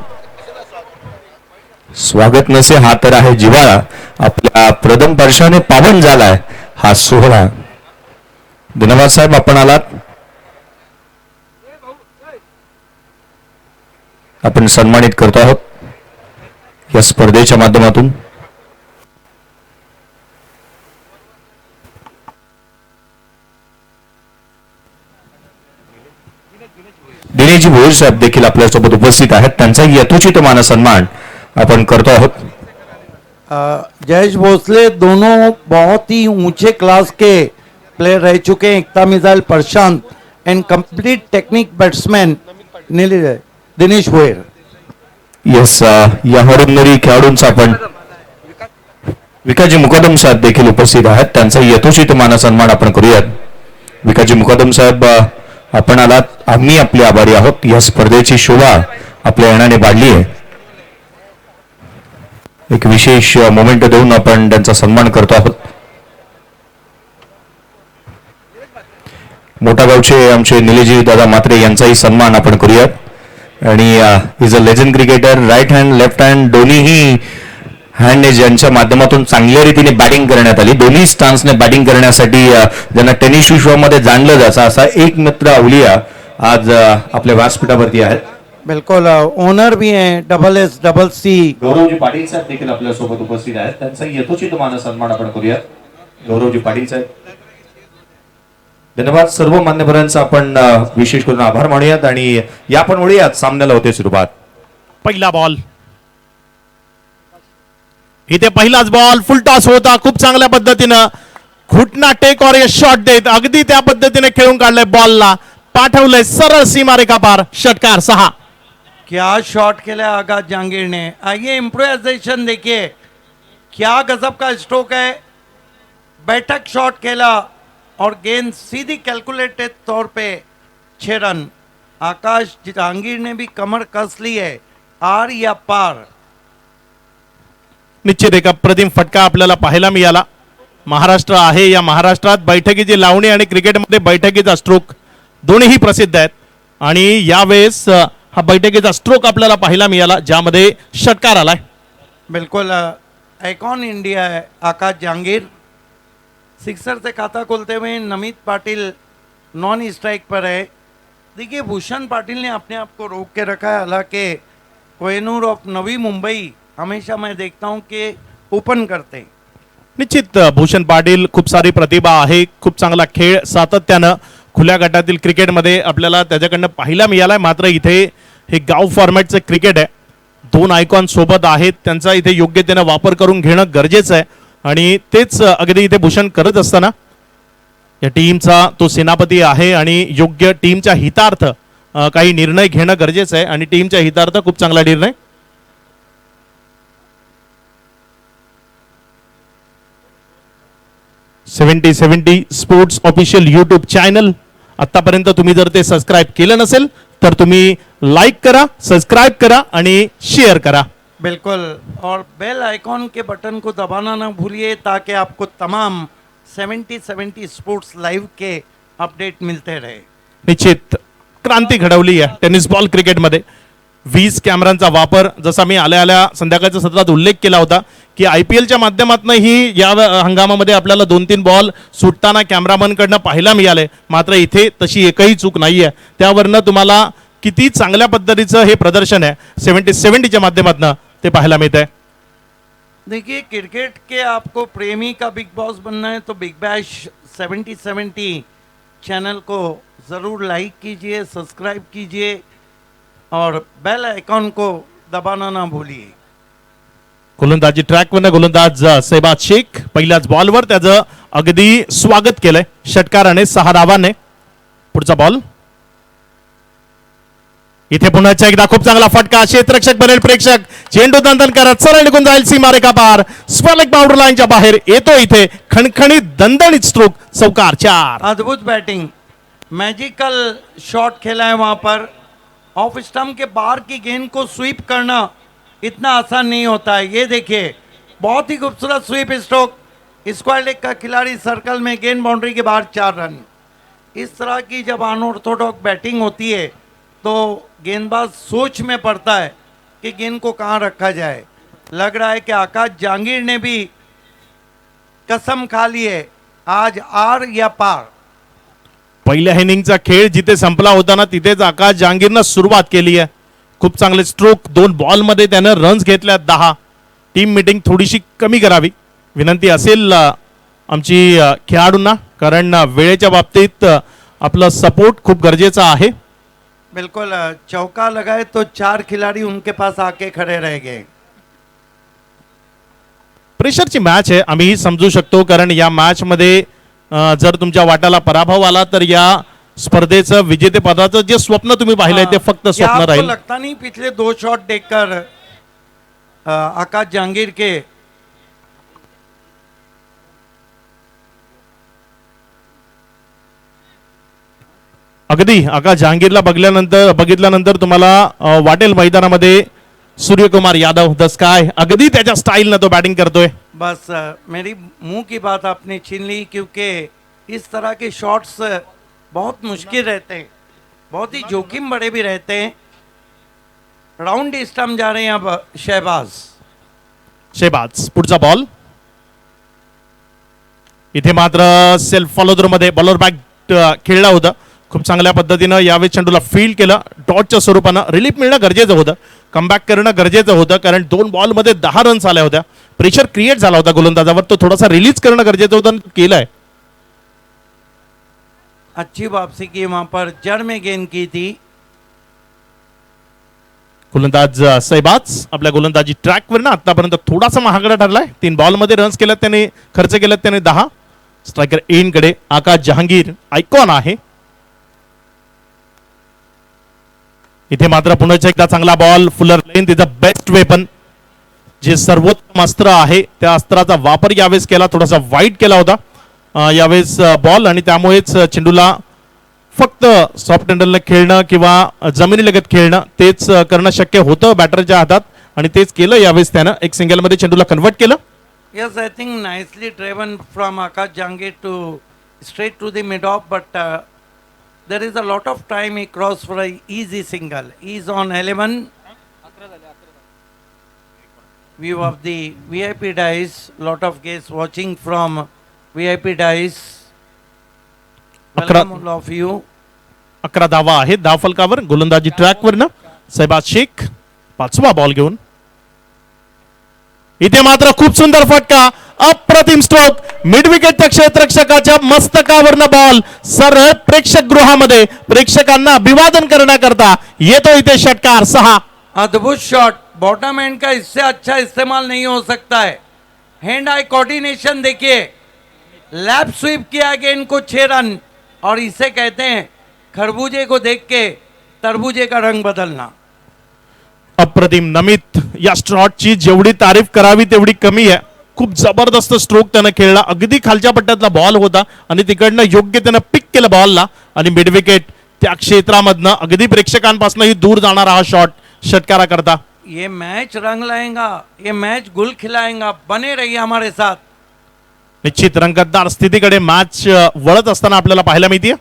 E: स्वागत नसे हा तर आहे जिव्हाळा, आपल्या प्रथम वर्षाने पावन झालाय हा सोहळा. धन्यवाद साहेब, आपण आलात. आपण सन्मानित करतो आहोत या स्पर्धेच्या माध्यमातून. दिनेशजी भोईर साहेब देखील आपल्यासोबत उपस्थित आहेत, त्यांचा यथोचित मान सन्मान आपण करतो आहोत.
C: जयेश भोसले दोनों बहुत ही ऊंचे क्लास के प्लेयर रह चुके हैं. Ekta missile Prashant and complete technique batsman Dinesh Bhoir.
E: Yes, या हरमनेरी खेळाडूंचा आपण विकाजी मुकादम साहेब देखील उपस्थित आहेत. त्यांचा यथोचित मानसन्मान आपण करूयात. विकाजी मुकादम साहेब, आपण आलात, आम्ही आपले आभारी आहोत. या स्पर्धेची शोभा आपल्या येण्याने वाढली आहे. एक विशेष मोमेंट देऊन आपण त्यांचा सन्मान करतो आहोत. मोठा गावचे आमचे निलेजी दादा मात्रे यांचाही सन्मान आपण करूयात. आणि is a legend cricketer. Right hand, left hand दोन्हीही हँडने ज्यांच्या माध्यमातून चांगल्या रीतीने बॅटिंग करण्यात आली. दोन्ही स्टान्सने बॅटिंग करण्यासाठी ज्यांना टेनिस विश्वामध्ये जाणलं जायचं असा एक मित्र अवलिया आज आपल्या व्यासपीठावरती आहेत.
C: बिल्कुल ओनर भी हैं SSC.
E: गौरवजी पाटील साहेब देखील आपल्या सोबत उपस्थित आहेत. त्यांचा यथोचित मानसन्मान आपण करूया. गौरवजी पाटील साहेब, धन्यवाद. सर्व मान्यवरांचा आपण विशेष करून आभार मानूयात आणि या आपण वळूयात. सामन्याला होते सुरुवात.
D: पहिला बॉल, इथे पहिलाच बॉल फुल टॉस होता. खूप चांगल्या पद्धतीनं घुटना टेक और शॉट देत अगदी त्या पद्धतीने खेळून काढलंय. बॉलला पाठवलंय सरळ सीमारेखा पार. षटकार 6.
C: क्या शॉट खेला आगाज जहांगीर ने. आइए इम्प्रोवाइजेशन देखिए, क्या गजब का स्ट्रोक है. बैठक शॉट खेला और गेंद सीधी कैलकुलेटेड तौर पे 6 रन. आकाश जहांगीर ने भी कमर कस ली है. आर या पार.
D: निश्चित एक अप्रतिम फटका आपल्याला पाहायला मिळाला. महाराष्ट्र आहे, या महाराष्ट्रात बैठकीची लावणी आणि क्रिकेटमध्ये बैठकीचा स्ट्रोक दोन्हीही प्रसिद्ध आहेत. आणि यावेळेस हा बैठकीचा स्ट्रोक आपल्याला पाहायला मिळाला, ज्यामध्ये षटकार आलाय.
C: बिल्कुल आइकॉन इंडिया है आकाश जहांगीर. सिक्सर से खाता खोलते हुए नमित पाटिल नॉन स्ट्राइक पर है. देखिए भूषण पाटिल ने अपने आप को रोक के रखा है. हालांकि कोहिनूर ऑफ नवी मुंबई हमेशा मैं देखता हूं कि ओपन करते हैं.
D: निश्चित भूषण पाटील, खूप सारी प्रतिभा आहे, खूप चांगला खेळ सातत्यानं खुल्या गटातील क्रिकेटमध्ये आपल्याला त्याच्याकडनं पाहायला मिळालाय. मात्र इथे हे गाव फॉर्मॅटचं क्रिकेट आहे. 2 आयकॉन सोबत आहेत, त्यांचा इथे योग्यतेनं वापर करून घेणं गरजेचं आहे. आणि तेच अगदी इथे भूषण करत असताना या टीमचा तो सेनापती आहे आणि योग्य टीमच्या हितार्थ काही निर्णय घेणं गरजेचं आहे. आणि टीमच्या हितार्थ खूप चांगला निर्णय. $70 स्पोर्ट्स ऑफिशियल यूट्यूब चॅनल, आतापर्यंत तुम्ही जर ते सबस्क्राईब केलं नसेल तर तुम्ही लाईक करा, सबस्क्राईब करा आणि शेअर करा.
C: बिल्कुल. और बेल आइकॉन के बटन को दबाना ना भूलिए ताकि आपको तमाम 70 स्पोर्ट्स लाइव के अपडेट मिलते रहे.
D: निश्चित क्रांती घडवली आहे टेनिस बॉल क्रिकेटमध्ये. 20 कॅमेरांचा वापर, जसा मी आल्या संध्याकाळच्या सत्रात उल्लेख केला होता की IPLच्या माध्यमातूनही या हंगामामध्ये आपल्याला 2-3 बॉल सुटताना कॅमेरामनकडनं पाहायला मिळाले. मात्र इथे तशी एकही चूक नाहीये. त्यावरनं तुम्हाला किती चांगल्या पद्धतीचं हे प्रदर्शन आहे 70च्या माध्यमातून ते पाहायला मिळत आहे.
C: देखिए क्रिकेट के आपको प्रेमी का बिग बॉस बनना है तो बिग बैश 70 चैनल को ज़रूर लाइक कीजिए, सब्सक्राइब कीजिए और बेल आइकॉन को दबाना ना भूलिए.
D: गोलंदाजी ट्रॅकवर गोलंदाज सैबाद शेख पहिल्याच बॉलवर त्याचं अगदी स्वागत केलंय षटकाराने 6 धावांनी. पुढचा बॉल, इथे पुन्हा एकदा खूप चांगला फटका. क्षेत्ररक्षक बनेल प्रेक्षक. चेंडू दंदन करत सरळ निघून जाईल सीमारेखा पार. स्पर्लिक बाउंड्री लाईनच्या बाहेर येतो. इथे खणखणीत दणदणीत स्ट्रोक. चौकार 4.
C: अद्भुत बैटिंग, मैजिकल शॉट खेला है वहां पर. ऑफ स्टंप के बाहर की गेंद को स्वीप करना इतना आसान नहीं होता है. ये देखिए बहुत ही खूबसूरत स्वीप स्ट्रोक. स्क्वायर लेग का खिलाड़ी सर्कल में, गेंद बाउंड्री के बाहर 4 रन. इस तरह की जब अनऑर्थोडॉक्स बैटिंग होती है तो गेंदबाज सोच में पड़ता है कि गेंद को कहाँ रखा जाए. लग रहा है कि आकाश जहांगीर ने भी कसम खा ली है, आज आर या पार.
D: पहिल्या इनिंगचा खेळ जिथे संपला होता ना, तिथेच आकाश जहांगीरनं सुरुवात केली आहे. खूप चांगले स्ट्रोक. 2 बॉलमध्ये त्यानं रन्स घेतल्यात 10. टीम मीटिंग थोडीशी कमी करावी विनंती असेल आमची खेळाडूंना, कारण वेळेच्या बाबतीत आपलं सपोर्ट खूप गरजेचा आहे.
C: बिल्कुल. चौका लगाए तो 4 खिलाड़ी उनके पास आके खड़े रह गए.
D: प्रेशरची मॅच आहे, आम्ही समजू शकतो, कारण या मॅच मध्ये जर तुमच्या वाटाला पराभव आला तर या स्पर्धेचं विजेतेपदाचं जे स्वप्न तुम्ही पाहिलंय ते फक्त
C: क्या
D: स्वप्न
C: आपको
D: राहील.
C: लगता नहीं पिछले 2 शॉट देखकर आकाश जहांगीर के
D: अगदी आकाश जहांगीरला बघितल्यानंतर तुम्हाला वाटेल मैदानामध्ये सूर्यकुमार यादव द स्काय अगदी त्याच्या स्टाईलनं तो बॅटिंग करतोय.
C: बस मेरी मुंह की बात आपने छीन ली, क्योंकि इस तरह के शॉट्स बहुत मुश्किल रहते हैं, बहुत ही जोखिम बड़े भी रहते हैं. राउंड स्टंप जा रहे हैं अब
D: शेहबाज पुढचा बॉल इथे मात्र सेल्फ फॉलो थ्रू मध्ये बॉलर बॅक खेळला होता. खूप चांगल्या पद्धतीनं यावेळी चेंडूला फील्ड केलं. डॉटच्या स्वरूपानं रिलीफ मिळणं गरजेचं होतं, कमबॅक करणं गरजेचं होतं, कारण 2 बॉलमध्ये 10 रन्स आल्या होत्या. प्रेशर क्रिएट झाला होता गोलंदाजावर, तो थोडासा रिलीज करणं गरजेचं होतं, केलंय.
C: अच्छी वापसी की वहां पर जड़ में गेंद की थी.
D: गोलंदाज सैबाज आपल्या गोलंदाजी ट्रॅकवर ना आतापर्यंत थोडासा महागडा ठरलाय. 3 बॉलमध्ये रन्स केल्यात त्याने, खर्च केल्यात त्याने 10. स्ट्रायकर एन कडे आकाश जहांगीर आयकॉन आहे. इथे मात्र पुन्हा एकदा चांगला बॉल फुलर लेन, तिचा बेस्ट वेपन, जे सर्वोत्तम अस्त्र आहे त्या अस्त्राचा वापर यावेळेस केला. थोडासा वाईट केला होता यावेळेस बॉल, आणि त्यामुळेच चेंडूला फक्त सॉफ्ट हँडलने खेळणं किंवा जमिनीलगत खेळणं तेच करणं शक्य होतं बॅटरच्या हातात, आणि तेच केलं यावेळेस त्यानं. एक सिंगल मध्ये चेंडूला कन्वर्ट केलं.
C: Yes, I think nicely driven from Akash Jahangir to straight to the mid off, but there is a lot of time he crossed for a easy single. He is on 11. View of the VIP dice. Lot of guests watching from VIP dice. Welcome all of you.
D: 11 धावा आहेत धाव फलकावर. गोलंदाजी ट्रॅकवर ना सैबाज शेख 5वा बॉल घेऊन. इथे मात्र खूप सुंदर फटका, अप्रतिम स्ट्रोक, मिड विकेटच्या क्षेत्ररक्षकाच्या मस्तकावरनं बॉल सरळ प्रेक्षक गृहामध्ये प्रेक्षकांना अभिवादन करण्याकरता येतो. इथे षटकार 6.
C: अद्भुत शॉट. बॉटम एंड का इससे अच्छा इस्तेमाल नहीं हो सकता है. हैंड आई कोऑर्डिनेशन देखिए. लैप स्वीप किया गेंद को 6 रन, और इसे कहते हैं खरबूजे को देख के तरबूजे का रंग बदलना.
D: अप्रतिम नमित या स्ट्रॉटची जेवढी तारीफ करावी तेवढी कमी आहे. खूप जबरदस्त स्ट्रोक त्यानं खेळला. अगदी खालच्या पट्ट्यातला बॉल होता आणि तिकडनं योग्य त्यानं पिक केलं बॉलला, आणि मिड विकेट त्या क्षेत्रामधनं अगदी प्रेक्षकांपासूनही दूर जाणारा हा शॉट षटकारा करता.
C: ये मैच रंग लाएगा, ये मैच गुल खिलाएगा. बने रहिए हमारे साथ.
D: निश्चित रंगतदार स्थितीकडे मॅच वळत असताना आपल्याला पाहायला मिळते.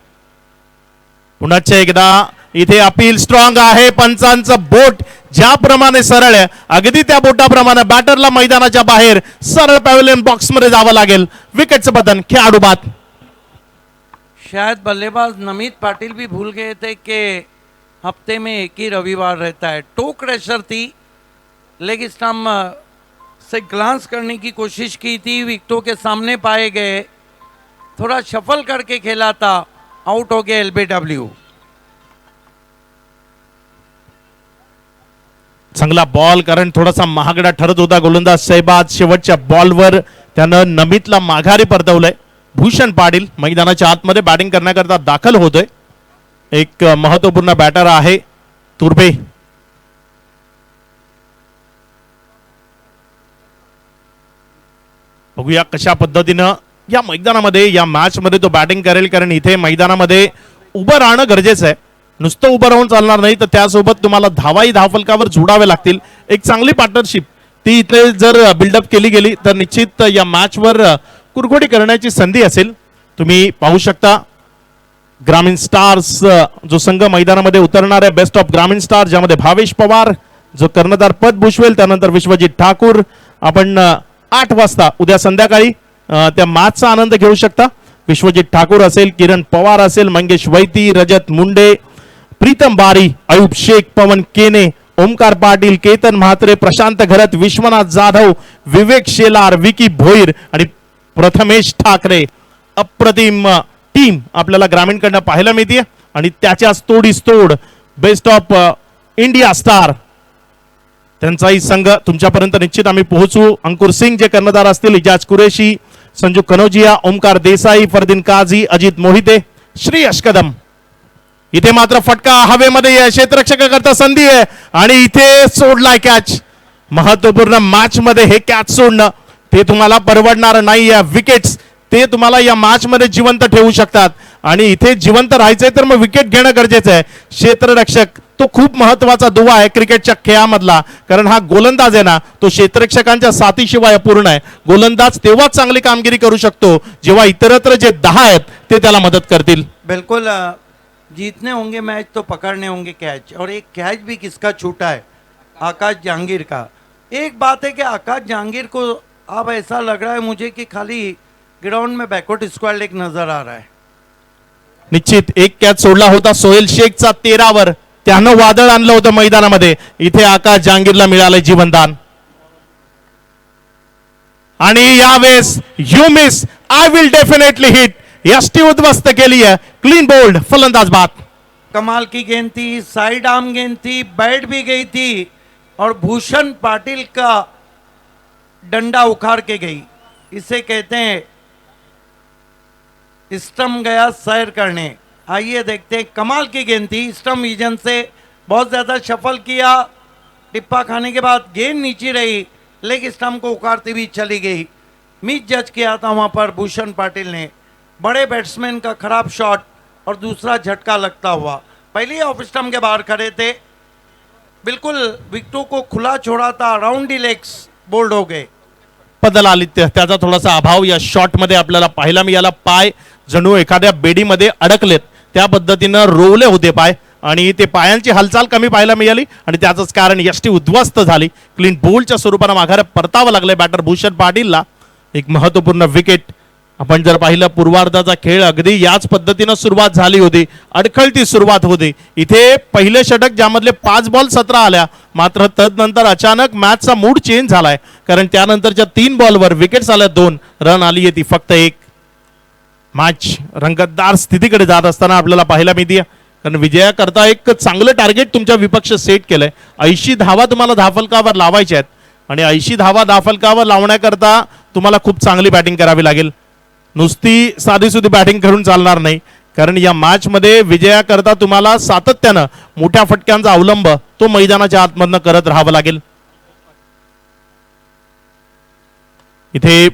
D: पुन्हा एकदा इथे अपील स्ट्रॉंग आहे. पंचांचं बोट ज्याप्रमाणे सरळ आहे, अगदी त्या बोटाप्रमाणे बॅटरला मैदानाच्या बाहेर सरळ पॅव्हलियन बॉक्स मध्ये जावं लागेल. विकेटचं बदन, खेळाडू बाद.
C: शायद बल्लेबाज नमित पाटिल भी भूल गए थे कि हफ्ते में एक ही रविवार रहता है. टो क्रैशर थी, लेग स्टंप से ग्लांस करने की कोशिश की थी, विकेटों के सामने पाए गए. थोड़ा शफल करके खेला था, आउट हो गया एलबीडब्ल्यू.
D: चांगला बॉल, कारण थोडासा महागडा ठरत होता. गोलंदाज सैबाज शेवटच्या बॉलवर त्यानं नमितला माघारी परतवलंय. भूषण पाटील मैदानाच्या आतमध्ये बॅटिंग करण्याकरता दाखल होतोय. एक महत्वपूर्ण बॅटर आहे तुर्बे. बघूया कशा पद्धतीनं या मैदानामध्ये या मॅच मध्ये तो बॅटिंग करेल, कारण इथे मैदानामध्ये उभं राहणं गरजेचं आहे. नुसतं उभं राहून चालणार नाही, तर त्यासोबत तुम्हाला धावाही धावफलकावर जोडावे लागतील. एक चांगली पार्टनरशिप ती इथे जर बिल्डअप केली गेली तर निश्चित या मॅचवर कुरघोडी करण्याची संधी असेल. तुम्ही पाहू शकता ग्रामीण स्टार्स जो संघ मैदानामध्ये उतरणार आहे, बेस्ट ऑफ ग्रामीण स्टार, ज्यामध्ये भावेश पवार जो कर्णधार पद भूषवेल, त्यानंतर विश्वजित ठाकूर. आपण 8 वाजता उद्या संध्याकाळी त्या मॅचचा आनंद घेऊ शकता. विश्वजित ठाकूर असेल, किरण पवार असेल, मंगेश वैती, रजत मुंडे, प्रीतम बारी, अयूब शेख, पवन केने, ओमकार पाटील, केतन म्हात्रे, प्रशांत घरत, विश्वनाथ जाधव, विवेक शेलार, विकी भोईर आणि प्रथमेश ठाकरे. अप्रतिम टीम आपल्याला ग्रामीणकडनं पाहायला मिळते, आणि त्याच्याच तोडीस तोड बेस्ट ऑफ इंडिया स्टार त्यांचाही संघ तुमच्यापर्यंत निश्चित आम्ही पोहोचू. अंकुर सिंग जे कर्णधार असतील, इजाज कुरेशी, संजू कनोजिया, ओमकार देसाई, फरदीन काझी, अजित मोहिते, श्रेयस कदम इथे मात्र फटका हवेमध्ये आहे, क्षेत्ररक्षकाकरता संधी आहे आणि इथे सोडलाय कॅच. महत्वपूर्ण मॅच मध्ये हे कॅच सोडणं ते तुम्हाला परवडणार नाही. या विकेट्स ते तुम्हाला या मॅच मध्ये जिवंत ठेवू शकतात आणि इथे जिवंत राहायचंय तर मग विकेट घेणं गरजेचं आहे. क्षेत्ररक्षक तो खूप महत्वाचा दुवा आहे क्रिकेटच्या खेळामधला, कारण हा गोलंदाज आहे ना तो क्षेत्ररक्षकांच्या साथीशिवाय अपूर्ण आहे. गोलंदाज तेव्हाच चांगली कामगिरी करू शकतो जेव्हा इतरत्र जे 10 आहेत ते त्याला मदत करतील.
C: बिल्कुल जीतने होंगे मैच तो पकड़ने होंगे कैच, और एक कैच भी किसका छूटा है, आकाश जहांगीर का. एक बात है कि आकाश जहांगीर को अब ऐसा लग रहा है मुझे कि खाली ग्राउंड में बैकवर्ड स्क्वाड एक नजर आ रहा है.
D: निश्चित एक कॅच सोडला होता सोहेल शेखचा 13 वर, त्यानं वादळ आणलं होतं मैदानामध्ये. इथे आकाश जहांगीरला मिळालंय जीवनदान आणि यावेळेस you miss I will definitely hit यष्टी उद्ध्वस्त केली है. क्लीन बोल्ड फलंदाज बाद.
C: कमाल की गेंद थी, साइड आर्म गेंद थी, बैट भी गई थी और भूषण पाटिल का डंडा उखाड़ के गई. इसे कहते हैं स्टम्प गया सैर करने. आइए देखते हैं, कमाल की गेंद थी, स्टम्प विजन से बहुत ज्यादा शफल किया. टिप्पा खाने के बाद गेंद नीचे रही, लेग स्टम्प को उखाड़ती हुई चली गई. मिस जज किया था वहां पर भूषण पाटिल ने. बड़े बैट्समैन का खराब शॉट और दूसरा झटका लगता हुआ. पहले ऑफ स्टम्प के बाहर खड़े थे, बिल्कुल विकेटों को खुला छोड़ा था, राउंड दी लेग्स बोल्ड हो गए.
D: बदल आली त्याचा थोडासा अभाव या शॉट मध्ये आपल्याला पाहायला मिळाला. पाय जणू एखाद्या बेडीमध्ये अडकलेत त्या पद्धतीनं रोवले होते पाय आणि ते पायांची हालचाल कमी पाहायला मिळाली आणि त्याचंच कारण यष्टी उद्ध्वस्त झाली. क्लीन बोल्डच्या स्वरूपानं माघार परतावं लागलंय बॅटर भूषण पाटीलला. एक महत्वपूर्ण विकेट. आपण जर पाहिलं पूर्वार्धाचा खेळ अगदी याच पद्धतीनं सुरुवात झाली होती, अडखळती सुरुवात होती. इथे पहिले षटक ज्यामधले 5 बॉल 17 आल्या, मात्र तदनंतर अचानक मॅचचा मूड चेंज झालाय, कारण त्यानंतरच्या 3 बॉलवर विकेट्स आल्या 2, रन आली ती फक्त 1. मॅच रंगतदार स्थितीकडे जात असताना आपल्याला पाहायला मिळते, कारण विजयाकरता एक चांगलं टार्गेट तुमच्या विपक्ष सेट केलंय. 80 धावा तुम्हाला धाफलकावर लावायच्या आहेत आणि 80 धावा धाफलकावर लावण्याकरता तुम्हाला खूप चांगली बॅटिंग करावी लागेल. नुसती साधीसुधी बॅटिंग करून चालणार नाही, कारण या मॅच मध्ये विजयाकरता तुम्हाला सातत्यानं मोठ्या फटक्यांचा अवलंब तो मैदानाच्या आतमधनं करत राहावं लागेल. इथे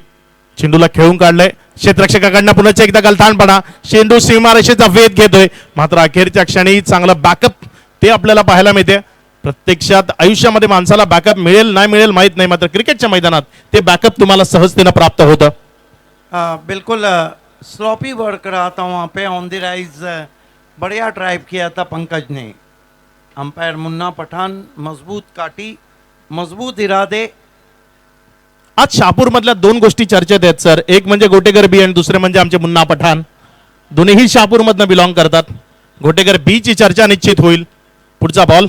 D: चेंडूला खेळून काढलंय, क्षेत्ररक्षकाकडनं पुन्हा एकदा गलथानपणा. चेंडू सीमारेषेचा वेध घेतोय, मात्र अखेरच्या क्षणी चांगलं बॅकअप ते आपल्याला पाहायला मिळते. प्रत्यक्षात आयुष्यामध्ये माणसाला बॅकअप मिळेल नाही मिळेल माहित नाही, मात्र क्रिकेटच्या मैदानात ते बॅकअप तुम्हाला सहजतेनं प्राप्त होतं.
C: बिल्कुल स्लॉपी वर्क रहा था वहाँ पे ऑन द राइज. बढ़िया ड्राइव किया था पंकज ने. अंपायर मुन्ना पठान, मजबूत काटी, मजबूत इरादे.
D: आज शहापूर मधल्या 2 गोष्टी चर्चेत आहेत सर. एक म्हणजे गोटेकर बी आणि दुसरे म्हणजे आमचे मुन्ना पठाण. दोन्हीही शहापूर मधनं बिलॉंग करतात. गोटेकर बी ची चर्चा निश्चित होईल. पुढचा बॉल.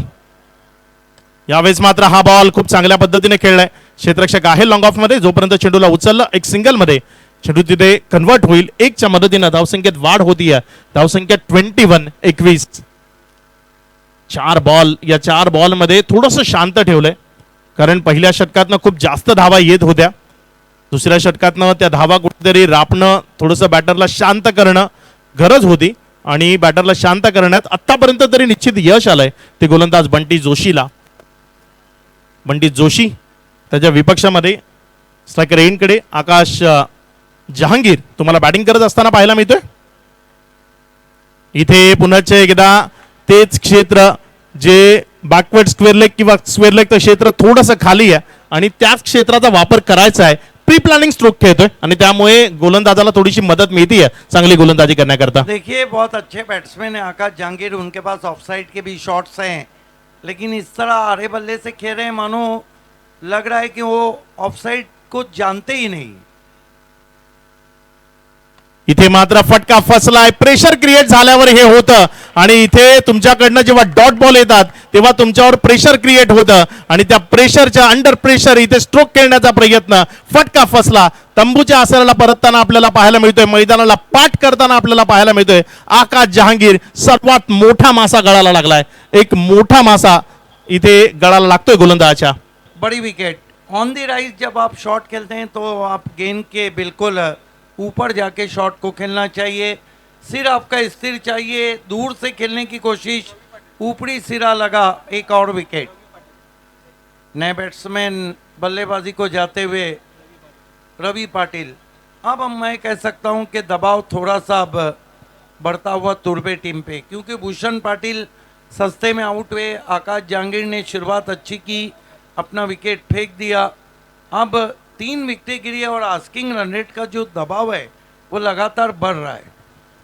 D: यावेळेस मात्र हा बॉल खूप चांगल्या पद्धतीने खेळलाय. क्षेत्ररक्षक आहे लॉंग ऑफ मध्ये, जोपर्यंत चेंडूला उचललं एक सिंगल मध्ये चेंडू तिथे कन्वर्ट होईल. 1च्या मदतीनं धावसंख्येत वाढ होतीये. धावसंख्या 21. 4 बॉल. या 4 बॉल मध्ये थोडंसं शांत ठेवलंय, कारण पहिल्या षटकातनं खूप जास्त धावा येत होत्या. दुसऱ्या षटकातनं त्या धावा कुठेतरी रापणं, थोडंसं बॅटरला शांत करणं गरज होती आणि बॅटरला शांत करण्यात आतापर्यंत तरी निश्चित यश आलंय ते गोलंदाज बंटी जोशीला. बंटी जोशी त्याच्या विपक्षामध्ये स्ट्रायकर एंडकडे आकाश जहांगीर तुम्हाला बॅटिंग करत असताना पाहायला मिळतोय. इथे पुन्हा एकदा तेच क्षेत्र जे बॅकवर्ड स्क्वेअर लेग किंवा स्क्वेअर लेगचं क्षेत्र थोडंसं खाली आहे आणि त्याच क्षेत्राचा वापर करायचा आहे. प्री प्लॅनिंग स्ट्रोक खेळतोय आणि त्यामुळे गोलंदाजाला थोडीशी मदत मिळते चांगली गोलंदाजी करण्याकरता.
C: देखिए बहुत अच्छे बैट्समैन है आकाश जहांगीर, उनके पास ऑफ साइड के भी शॉट्स हैं, लेकिन इस तरह आरे बल्ले से खेल रहे हैं मानो लग रहा है कि वो ऑफ साइड को जानते ही नहीं.
D: इथे मात्र फटका फसलाय. प्रेशर क्रिएट झाल्यावर हे होतं आणि इथे तुमच्याकडनं जेव्हा डॉट बॉल येतात तेव्हा तुमच्यावर प्रेशर क्रिएट होतं आणि त्या प्रेशरच्या अंडर प्रेशर इथे स्ट्रोक खेळण्याचा प्रयत्न, फटका फसला. तंबूच्या आसराला परतताना आपल्याला पाहायला मिळतोय, मैदानाला पाठ करताना आपल्याला पाहायला मिळतोय आकाश जहांगीर. सर्वात मोठा मासा गळाला लागलाय. एक मोठा मासा इथे गळाला लागतोय गोलंदाजाच्या.
C: बड़ी विकेट ऑन द राइज. जब आप शॉट खेलते हैं तो आप गेंद के बिल्कुल ऊपर जाके शॉट को खेलना चाहिए. सिर आपका स्थिर चाहिए, दूर से खेलने की कोशिश, ऊपरी सिरा लगा, एक और विकेट। नए बैट्समैन बल्लेबाजी को जाते हुए रवि पाटिल। अब मैं कह सकता हूं कि दबाव थोड़ा सा अब बढ़ता हुआ तुर्बे टीम पे, क्योंकि भूषण पाटिल सस्ते में आउट हुए, आकाश जहांगीर ने शुरुआत अच्छी की, अपना विकेट फेंक दिया। अब 3 विकेटें गिरी और आस्किंग रन रेट का जो दबाव है वो लगातार बढ़ रहा है।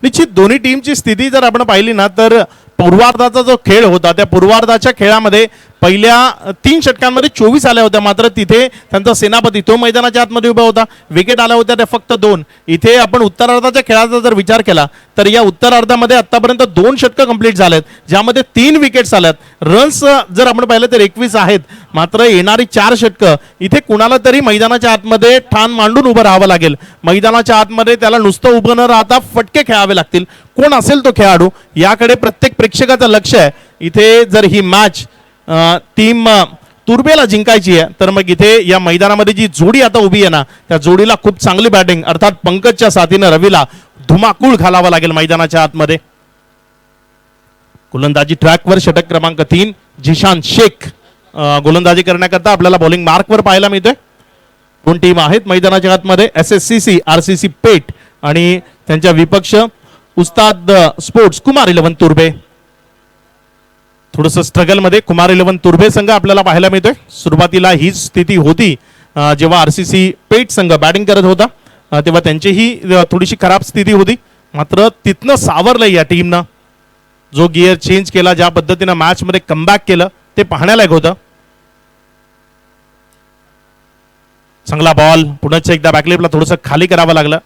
D: निश्चित दोन्ही टीमची स्थिती जर आपण पाहिली ना तर पूर्वार्धाचा जो खेळ होता त्या पूर्वार्धाच्या खेळामध्ये पहिल्या 3 षटकांमध्ये 24 आल्या होत्या, मात्र तिथे त्यांचा सेनापती तो मैदानाच्या आतमध्ये उभा होता, विकेट आल्या होत्या त्या फक्त 2. इथे आपण उत्तरार्धाच्या खेळाचा जर विचार केला तर या उत्तरार्धामध्ये आतापर्यंत 2 षटकं कंप्लीट झालेत, ज्यामध्ये 3 विकेट्स आल्यात. रन्स जर आपण पाहिलं तर 21 आहेत, मात्र येणारी 4 षटकं इथे कुणाला तरी मैदानाच्या आतमध्ये ठाण मांडून उभं राहावं लागेल. मैदानाच्या आतमध्ये त्याला नुसतं उभं न राहता फटके खेळावे लागतील. कोण असेल तो खेळाडू याकडे प्रत्येक प्रेक्षकाचं लक्ष आहे. इथे जर ही मॅच टीम तुर्बेला जिंकायची आहे तर मग इथे या मैदानामध्ये जी जोडी आता उभी आहे ना त्या जोडीला खूप चांगली बॅटिंग अर्थात पंकजच्या साथीनं रवीला धुमाकूळ घालावा लागेल मैदानाच्या आतमध्ये. गोलंदाजी ट्रॅकवर षटक क्रमांक 3 जिशान शेख गोलंदाजी करण्याकरता आपल्याला बॉलिंग मार्कवर पाहायला मिळतोय. 2 टीम आहेत मैदानाच्या आतमध्ये, SSCC RCC पेठ आणि त्यांच्या विपक्ष उस्ताद स्पोर्ट्स कुमार 11 तुर्बे. थोडंसं स्ट्रगल मध्ये कुमार 11 तुर्बे संघ आपल्याला पाहायला मिळतोय. सुरुवातीला हीच स्थिती होती जेव्हा RCC पेठ संघ बॅटिंग करत होता तेव्हा त्यांचीही थोडीशी खराब स्थिती होती, मात्र तिथनं सावरलंय या टीमनं. जो गिअर चेंज केला, ज्या पद्धतीनं मॅच मध्ये कमबॅक केलं ते पाहण्यालायक होतं. चांगला बॉल, पुन्हा एकदा बॅकलिपला थोडंसं खाली करावं लागलं.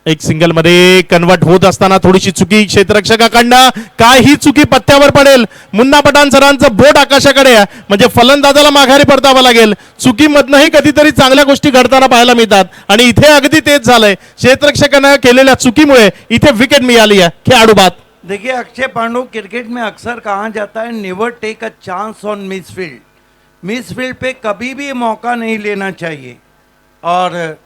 D: एक सिंगल मध्ये कन्वर्ट होत असताना थोडीशी चुकी क्षेत्ररक्षकाकडनं, काय ही चुकी पत्त्यावर पडेल. मुन्ना पठाण सरांचं बोट आकाशाकडे आहे, म्हणजे फलंदाजाला माघारी परतावं लागेल. चुकीमधनंही कधीतरी चांगल्या गोष्टी घडताना पाहायला मिळतात आणि इथे अगदी तेच झालंय. क्षेत्ररक्षकानं केलेल्या चुकीमुळे इथे विकेट मिळाली आहे. खेळाडू बाद.
C: देखिए अक्षय पांडु, क्रिकेट में अक्सर कहा जाता है never take a chance on misfield. Misfield पे कभी भी मौका नहीं लेना चाहिए और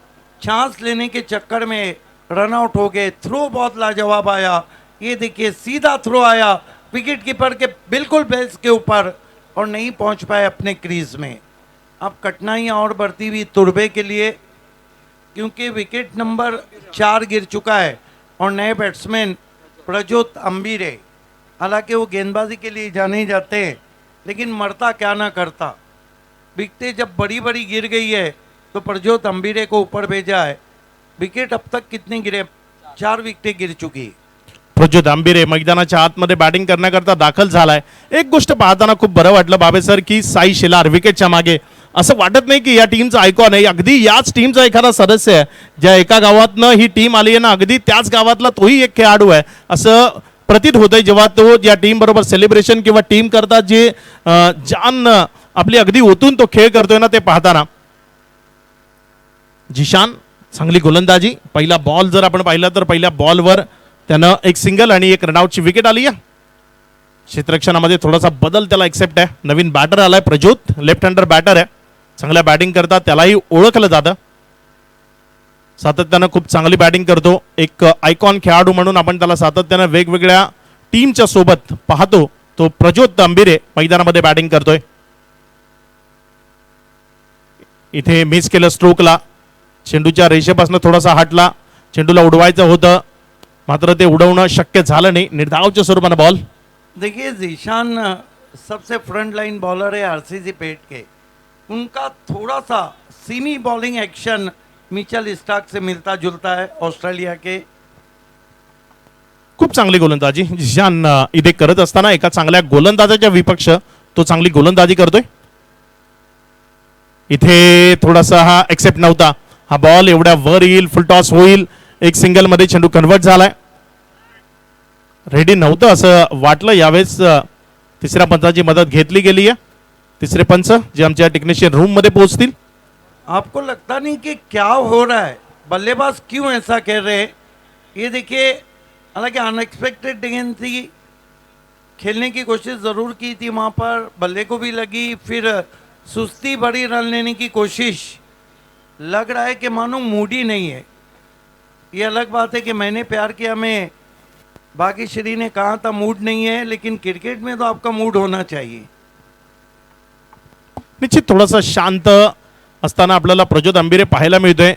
C: चांस लेने के चक्कर में रन आउट हो गए। थ्रो बहुत लाजवाब आया, ये देखिए सीधा थ्रो आया विकेट कीपर के बिल्कुल बेस के ऊपर और नहीं पहुंच पाए अपने क्रीज में। अब कठिनाइयाँ और बढ़ती हुई तुर्बे के लिए, क्योंकि विकेट नंबर 4 गिर चुका है और नए बैट्समैन प्रज्योत अंबीरे, हालांकि वो गेंदबाजी के लिए जाने ही जाते हैं, लेकिन मरता क्या ना करता। विकेटें जब बड़ी बड़ी गिर गई है तो प्रज्योत अंबीरे को ऊपर भेजा है। विकेट अब तक कितने गिरे? 4 विकेटें गिर चुकी।
D: प्रज्योत आंबिरे मैदानाच्या आतमध्ये बॅटिंग करण्याकरता दाखल झालाय. एक गोष्ट पाहताना खूप बरं वाटलं बाबे सर की साई शेलार विकेटच्या मागे. असं वाटत नाही की या टीमचा आयकॉन आहे, अगदी याच टीमचा एखादा सदस्य आहे. ज्या एका गावातनं ही टीम आली आहे ना, अगदी त्याच गावातला तोही एक खेळाडू आहे असं प्रतीत होतंय जेव्हा तो या टीम बरोबर सेलिब्रेशन किंवा टीम करता जे जान आपली अगदी ओतून तो खेळ करतोय ना ते पाहताना. जिशान चांगली गोलंदाजी. पहिला बॉल जर आपण पाहिला तर पहिल्या बॉलवर त्यानं एक सिंगल आणि एक रनआउटची विकेट आली आहे. क्षेत्ररक्षणामध्ये थोडासा बदल त्याला एक्सेप्ट आहे. नवीन बॅटर आलाय प्रज्योत, लेफ्ट हँडर बॅटर आहे, चांगल्या बॅटिंग करतात, त्यालाही ओळखलं जातं. सातत्यानं खूप चांगली बॅटिंग करतो. एक आयकॉन खेळाडू म्हणून आपण त्याला सातत्यानं वेगवेगळ्या टीमच्या सोबत पाहतो. तो प्रज्योत अंबिरे मैदानामध्ये बॅटिंग करतोय. इथे मिस केलं स्ट्रोकला, चेंडूच्या रेषेपासून थोडासा हटला, चेंडूला उडवायचं होतं मात्र ते उडवणं शक्य झालं नाही. निर्धावच्या स्वरूपानं बॉल.
C: देखिए जीशान सबसे फ्रंट लाइन बॉलर है आरसीसी पेट के, उनका थोड़ा सा seamy bowling action Mitchell Starc से मिलता जुलता है ऑस्ट्रेलिया के.
D: खूप चांगली गोलंदाजी जिशान इथे करत असताना एका चांगल्या गोलंदाजाच्या विपक्ष तो चांगली गोलंदाजी करतोय. इथे थोडासा हा एक्सेप्ट नव्हता. हा बॉल एवढ्या वर येईल, फुल टॉस होईल, एक सिंगल मध्ये चेंडू कन्वर्ट झालाय. रेडी नव्हतं असं वाटलं. यावेळेस तिसऱ्या पंचाची मदत घेतली गेली आहे. तिसरे पंच जे आमच्या टेक्निशियन रूम मध्ये पोहोचतील.
C: आपको लगता नहीं कि क्या हो रहा है, बल्लेबाज क्यों ऐसा कह रहे हैं? ये देखिए, हालांकि अनएक्सपेक्टेड गेंद थी, खेलने की कोशिश ज़रूर की थी वहाँ पर, बल्ले को भी लगी, फिर सुस्ती बड़ी रन लेने की कोशिश. लग रहा है कि मानो मूडी नहीं है. ये अलग बात है कि मैंने प्यार किया में भाग्यश्री ने कहा था मूड नहीं है, लेकिन क्रिकेट में तो आपका मूड होना चाहिए.
D: निश्चित थोडंसं शांत असताना आपल्याला प्रज्योत आंबिरे पाहायला मिळतोय.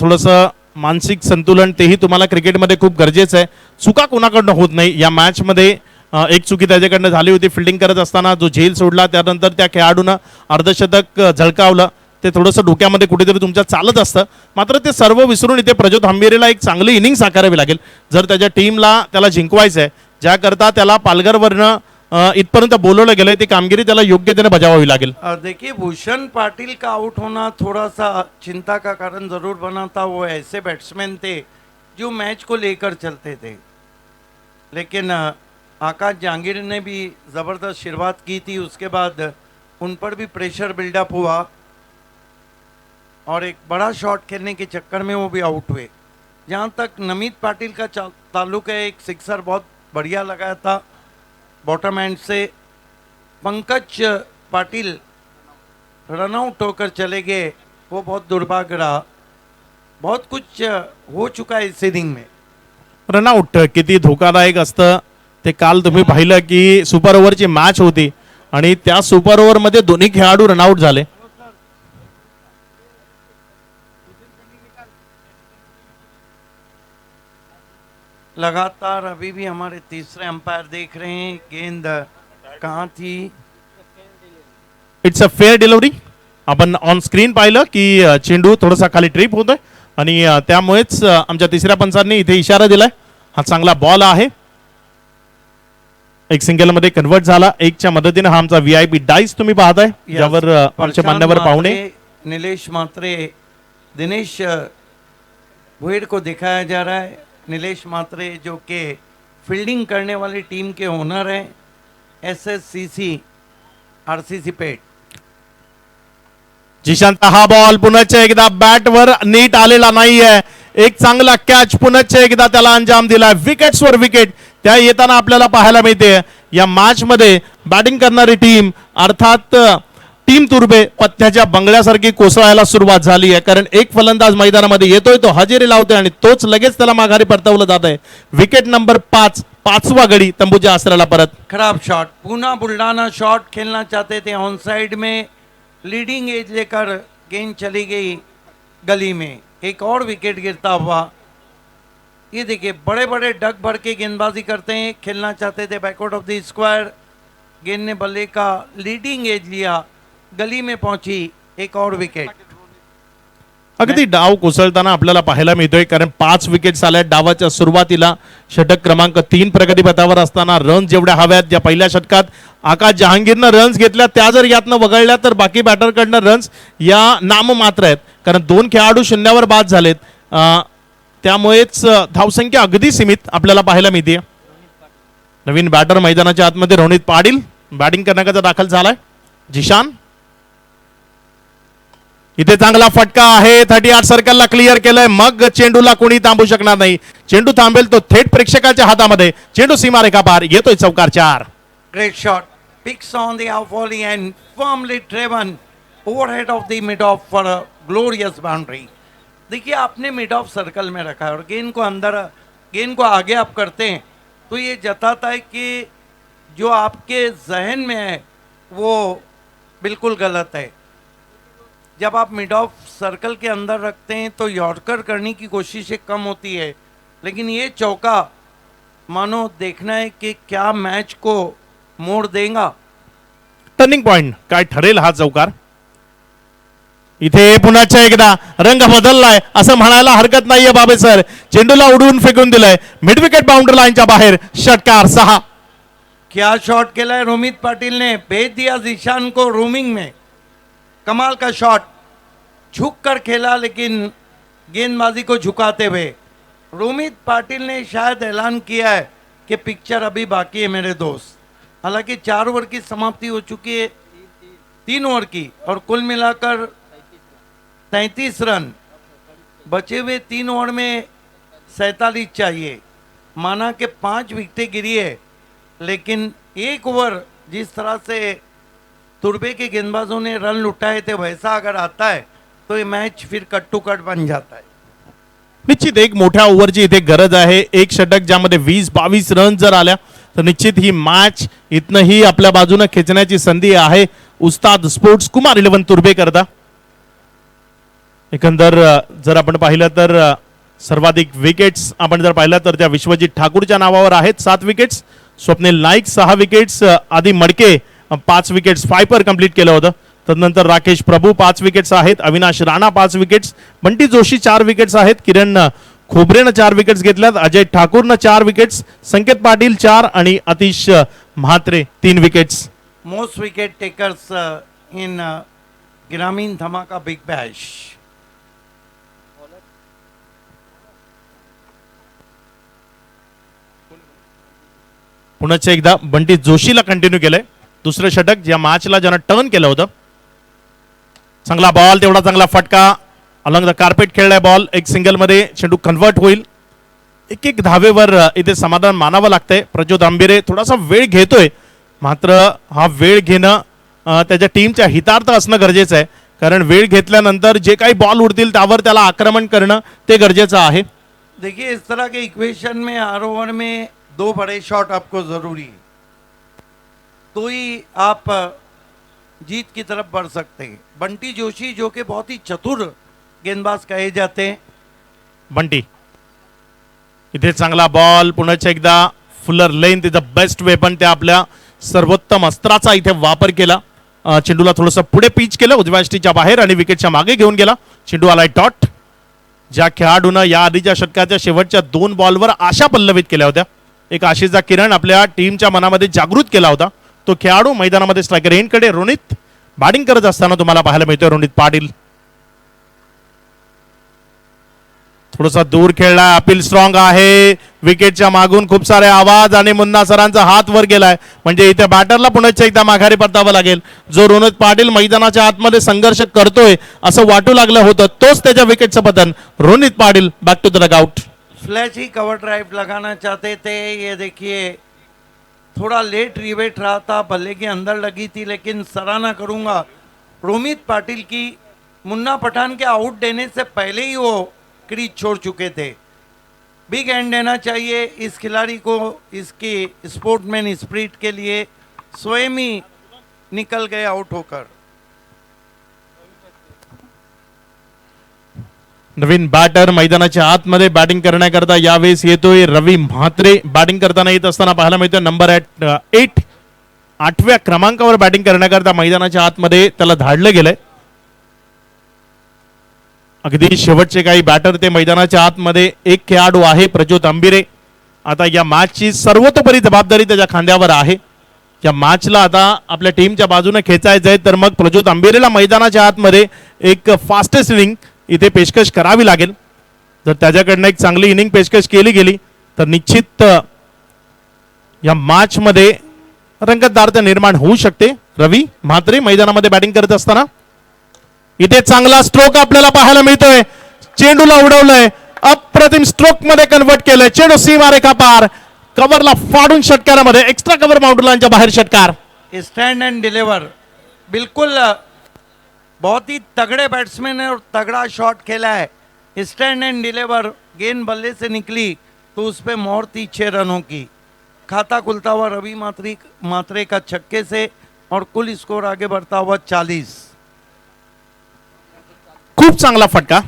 D: थोडंसं मानसिक संतुलन तेही तुम्हाला क्रिकेटमध्ये खूप गरजेचं आहे. चुका कोणाकडनं होत नाही. या मॅचमध्ये एक चुकी त्याच्याकडनं झाली होती फिल्डिंग करत असताना, जो झेल सोडला त्यानंतर त्या खेळाडूनं अर्धशतक झळकावलं. ते थोडंसं डोक्यामध्ये कुठेतरी तुमच्या चालत असतं. मात्र ते सर्व विसरून इथे प्रज्योत आंबिरेला एक चांगली इनिंग साकारावी लागेल जर त्याच्या टीमला त्याला जिंकवायचं आहे. ज्याकरता त्याला पालघरवरनं इथपर्यंत बोलवलं गेलंय ती कामगिरी त्याला योग्यतेने बजावावी लागेल.
C: देखिए, भूषण पाटिल का आउट होना थोड़ा सा चिंता का कारण जरूर बना था. वो ऐसे बैट्समैन थे जो मैच को लेकर चलते थे, लेकिन आकाश जहांगीर ने भी ज़बरदस्त शुरुआत की थी. उसके बाद उन पर भी प्रेशर बिल्डअप हुआ और एक बड़ा शॉट खेलने के चक्कर में वो भी आउट हुए. जहाँ तक नमित पाटिल का ताल्लुक है, एक सिक्सर बहुत बढ़िया लगाया था बॉटम एंड से. पंकज पाटिल रनआउट होकर चले गए, वो बहुत दुर्भाग्य रहा. बहुत कुछ हो चुका है इस इनिंग में.
D: रनआउट किती धोकादायक असतं ते काल तुम्ही पाहिलं की सुपर ओव्हरची मॅच होती आणि त्या सुपर ओव्हरमध्ये दोन्ही खेळाडू रनआउट झाले.
C: लगातार अभी भी हमारे तीसरे अंपायर देख रहे हैं गेंद कहाँ थी.
D: It's a fair delivery. आपण ऑन स्क्रीन पाहिलं की चेंडू थोडासा खाली ट्रिप होतोय आणि त्यामुळेच आमच्या तिसऱ्या पंचांनी इथे इशारा दिलाय. हा चांगला बॉल आहे. एक सिंगल मध्ये कन्वर्ट झाला. एकच्या मदतीने हा आमचा VIP डाईस तुम्ही पाहताय, ज्यावर आमचे मान्यवर पाहुणे
C: नीलेश मात्रे, दिनेश भुईर को दिखाया जा रहा है. नीलेश मात्रे जो कि फील्डिंग करने वाली टीम के ओनर हैं, SSCC RCC पेट.
D: जिशांत हा बॉल पुन्हा एकदा बॅटवर नीट आलेला नाहीये. एक चांगला कॅच पुन्हा एकदा त्याला अंजाम दिलाय. विकेट्सवर विकेट त्या येताना आपल्याला पाहायला मिळते. या मॅच मध्ये बॅटिंग करणारी टीम अर्थात टीम तुर्बे पत्त्याच्या बंगल्यासारखी कोसळायला सुरुवात झाली आहे. कारण एक फलंदाज मैदानामध्ये येतोय, तो हजेरी लावतोय आणि तोच लगेच त्याला माघारी परतवलं जात आहे. विकेट नंबर 5, पाचवा गडी तंबूच्या आसऱ्याला परत.
C: खराब शॉट. पूना बुल्डाना शॉट खेलना चाहते थे ऑन साइड में, लीडिंग एज लेकर गेंद चली गई गली में. एक और विकेट गिरता हुआ. ये देखिए, बड़े बड़े डग भर के गेंदबाजी करते हैं. खेलना चाहते थे बैकवर्ड ऑफ द स्क्वायर. गेंद ने बल्ले का लीडिंग एज लिया, गली में पहुंची. एक और विकेट.
D: अगदी डाव कोसळताना आपल्याला पाहायला मिळतोय, कारण 5 विकेट्स आल्या डावाच्या सुरुवातीला. षटक क्रमांक 3 प्रगतीपथावर असताना रन जेवढ्या हव्यात, ज्या पहिल्या षटकात आकाश जहांगीरनं रन्स घेतल्या त्या जर यातनं वगळल्या तर बाकी बॅटरकडनं रन्स या नाममात्र आहेत. कारण 2 खेळाडू शून्यावर बाद झालेत. त्यामुळेच धावसंख्या अगदी सीमित आपल्याला पाहायला मिळते. नवीन बॅटर मैदानाच्या आतमध्ये रोनित पाटील बॅटिंग करण्याकरता दाखल झालाय. जिशान इथे चांगला फटका आहे. 38 सर्कलला क्लिअर केलंय. मग चेंडूला कोणी थांबू शकणार नाही. चेंडू थांबेल तो थेट प्रेक्षकाच्या हातामध्ये. चेंडू सीमारेखा पार. येतोय चौकार 4.
C: Great shot. Picks on the off volley and firmly driven overhead of the mid off for a glorious boundary. देखिए, आपने मिड ऑफ सर्कल में रखा है और गेंद को आगे आप करते हैं तो ये जताता है कि जो आपके जहन में है वो बिल्कुल गलत है. जब आप मिड ऑफ सर्कल के अंदर रखते हैं तो यॉर्कर करने की कोशिशें कम होती है, लेकिन ये चौका मानो देखना है कि क्या मैच को मोड़ देगा.
D: टर्निंग पॉइंट काय ठरेल हा चौकार. इथे पुन्हा एकदा रंग बदललाय असं म्हणायला हरकत नाहीये बाबे सर. चेंडूला उडवून फेकून दिलाय मिड विकेट बाउंड्री लाईनच्या बाहेर. षटकार 6.
C: क्या शॉट खेला है रोमित पाटिल ने. भेज दिया जिशान को रूमिंग में. कमाल का शॉट. झुक कर खेला, लेकिन गेंदबाजी को झुकाते हुए. रोमित पाटिल ने शायद ऐलान किया है कि पिक्चर अभी बाकी है मेरे दोस्त. हालांकि 4 ओवर की समाप्ति हो चुकी है, 3 ओवर की, और कुल मिलाकर 33 रन. बचे हुए 3 ओवर में 47 चाहिए. माना कि 5 विकेटें गिरी है, लेकिन 1 ओवर जिस तरह से तुर्बे के गेंदबाजों ने रन लुटाए थे वैसा अगर आता है तो ये मैच फिर कट टू कट बन जाता है.
D: निश्चित एक मोठ्या ओव्हरची इथे गरज आहे. एक षटक ज्यामध्ये 20-22 रन जर आल्या तर निश्चित ही मॅच इथनंही आपल्या बाजूने खेचण्याची संधी आहे. उस्ताद स्पोर्ट्स कुमार 11 तुर्बे करता. एकंदर जर आपण पाहिलं तर सर्वाधिक विकेट्स आपण जर पाहिलं तर त्या विश्वजित ठाकूरच्या नावावर आहेत 7 विकेट्स. स्वप्नील नाईक 6 विकेट्स. आदी मडके 5 विकेट्स फायपर कंप्लीट केलं होतं. तदनंतर राकेश प्रभू 5 विकेट्स आहेत. अविनाश राणा 5 विकेट्स. बंटी जोशी 4 विकेट्स आहेत. किरण खोबरेनं 4 विकेट्स घेतल्यात. अजय ठाकूरनं 4 विकेट्स. संकेत पाटील 4 आणि Atish Mhatre 3 wickets.
C: Most wicket takers in Gramin Dhamaka big Bash.
D: पुन्हा एकदा बंटी जोशीला कंटिन्यू केलंय. दुसरं षटक ज्या मॅचला ज्यानं टर्न केलं होतं. चांगला बॉल, तेवढा चांगला फटका. अलॉंग द कार्पेट खेळलाय बॉल. एक सिंगल मध्ये चेंडू कन्वर्ट होईल. एक धावेवर इथे समाधान मानावं लागतंय. प्रज्योत आंबिरे थोडासा वेळ घेतोय, मात्र हा वेळ घेणं त्याच्या टीमच्या हितार्थ असणं गरजेचं आहे. कारण वेळ घेतल्यानंतर जे काही बॉल उडतील त्यावर त्याला आक्रमण करणं ते गरजेचं आहे.
C: देखिए इस तरह के इक्वेशन में हर ओवर में 2 बड़े शॉट आपको जरूरी है, तो ही आप जीत की तरफ बढ़ सकते हैं. बंटी जोशी जो कि बहुत ही चतुर गेंदबाज कहे जाते हैं.
D: बंटी इथे चांगला बॉल. पुन्हा एकदा Fuller length is the best weapon. त्या आपल्या सर्वोत्तम अस्त्राचा इथे वापर केला. चेंडूला थोडंसं पुढे पिच केलं उजव्या यष्टीच्या बाहेर आणि विकेटच्या मागे घेऊन गेला. चेंडू आलाय डॉट. ज्या खेळाडूनं या आधीच्या षटकाच्या शेवटच्या 2 बॉलवर आशा पल्लवित केल्या होत्या. एक आशेचा किरण आपल्या टीमच्या मनामध्ये जागृत केला होता. तो खेळाडू मैदानामध्ये स्ट्रायकर एंडकडे रोनित बॅटिंग करत असताना तुम्हाला पाहायला मिळतोय. रोनित पाटील थोडासा दूर खेळला. अपील स्ट्रॉंग आहे. विकेटच्या मागून खूप सारे आवाज आणि मुन्ना सरांचा हात वर गेलाय. म्हणजे इथे बॅटरला पुन्हा एकदा माघारी परतावं लागेल. जो रोनित पाटील मैदानाच्या आतमध्ये संघर्ष करतोय असं वाटू लागलं होतं, तोच त्याच्या विकेटचं पतन. Ronit Patil back to the dugout.
C: फ्लैची कवर ड्राइव लगाना चाहते थे. ये देखिए थोड़ा लेट रिवेट रहा था, बल्ले के अंदर लगी थी, लेकिन सराहना करूंगा रोमित पाटिल की. मुन्ना पठान के आउट देने से पहले ही वो क्रीज छोड़ चुके थे. बिग हैंड देना चाहिए इस खिलाड़ी को. इसकी स्पोर्ट्समैन स्पिरिट के लिए स्वयं ही निकल गए आउट होकर.
D: नवीन बॅटर मैदानाच्या आतमध्ये बॅटिंग करण्याकरता यावेळेस येतोय रवी म्हात्रे. बॅटिंग करताना येत असताना पाहायला मिळतोय नंबर 8 8व्या क्रमांकावर बॅटिंग करण्याकरता मैदानाच्या आतमध्ये त्याला धाडलं गेलंय. अगदी शेवटचे काही बॅटर ते मैदानाच्या आतमध्ये. एक खेळाडू आहे प्रज्योत आंबिरे. आता या मॅचची सर्वतोपरी जबाबदारी त्याच्या खांद्यावर आहे. या मॅचला आता आपल्या टीमच्या बाजूने खेचायचं आहे, तर मग प्रज्योत आंबिरेला मैदानाच्या आतमध्ये एक फास्टेस्ट इनिंग इथे पेशकश करावी लागेल. जर त्याच्याकडनं एक चांगली इनिंग पेशकश केली गेली तर निश्चित या मॅच मध्ये रंगतदारता निर्माण होऊ शकते. रवी म्हात्रे मैदानामध्ये बॅटिंग करत असताना इथे चांगला स्ट्रोक आपल्याला पाहायला मिळतोय. चेंडूला उडवलंय, अप्रतिम स्ट्रोक मध्ये कन्वर्ट केलंय. चेंडू सीमारेखा पार, कव्हरला फाडून षटकारामध्ये एक्स्ट्रा कव्हर माउंटलांच्या बाहेर षटकार.
C: Stand end deliver. बिल्कुल बहुत ही तगड़े बैट्समैन है और तगड़ा शॉट खेला है. Stand end deliver. गेंद बल्ले से निकली तो उस पे मोहर थी 6 रनों की. खाता खुलता हुआ रवि मात्रे का छक्के से और कुल स्कोर आगे बढ़ता हुआ 40.
D: खूप चांगला फटका.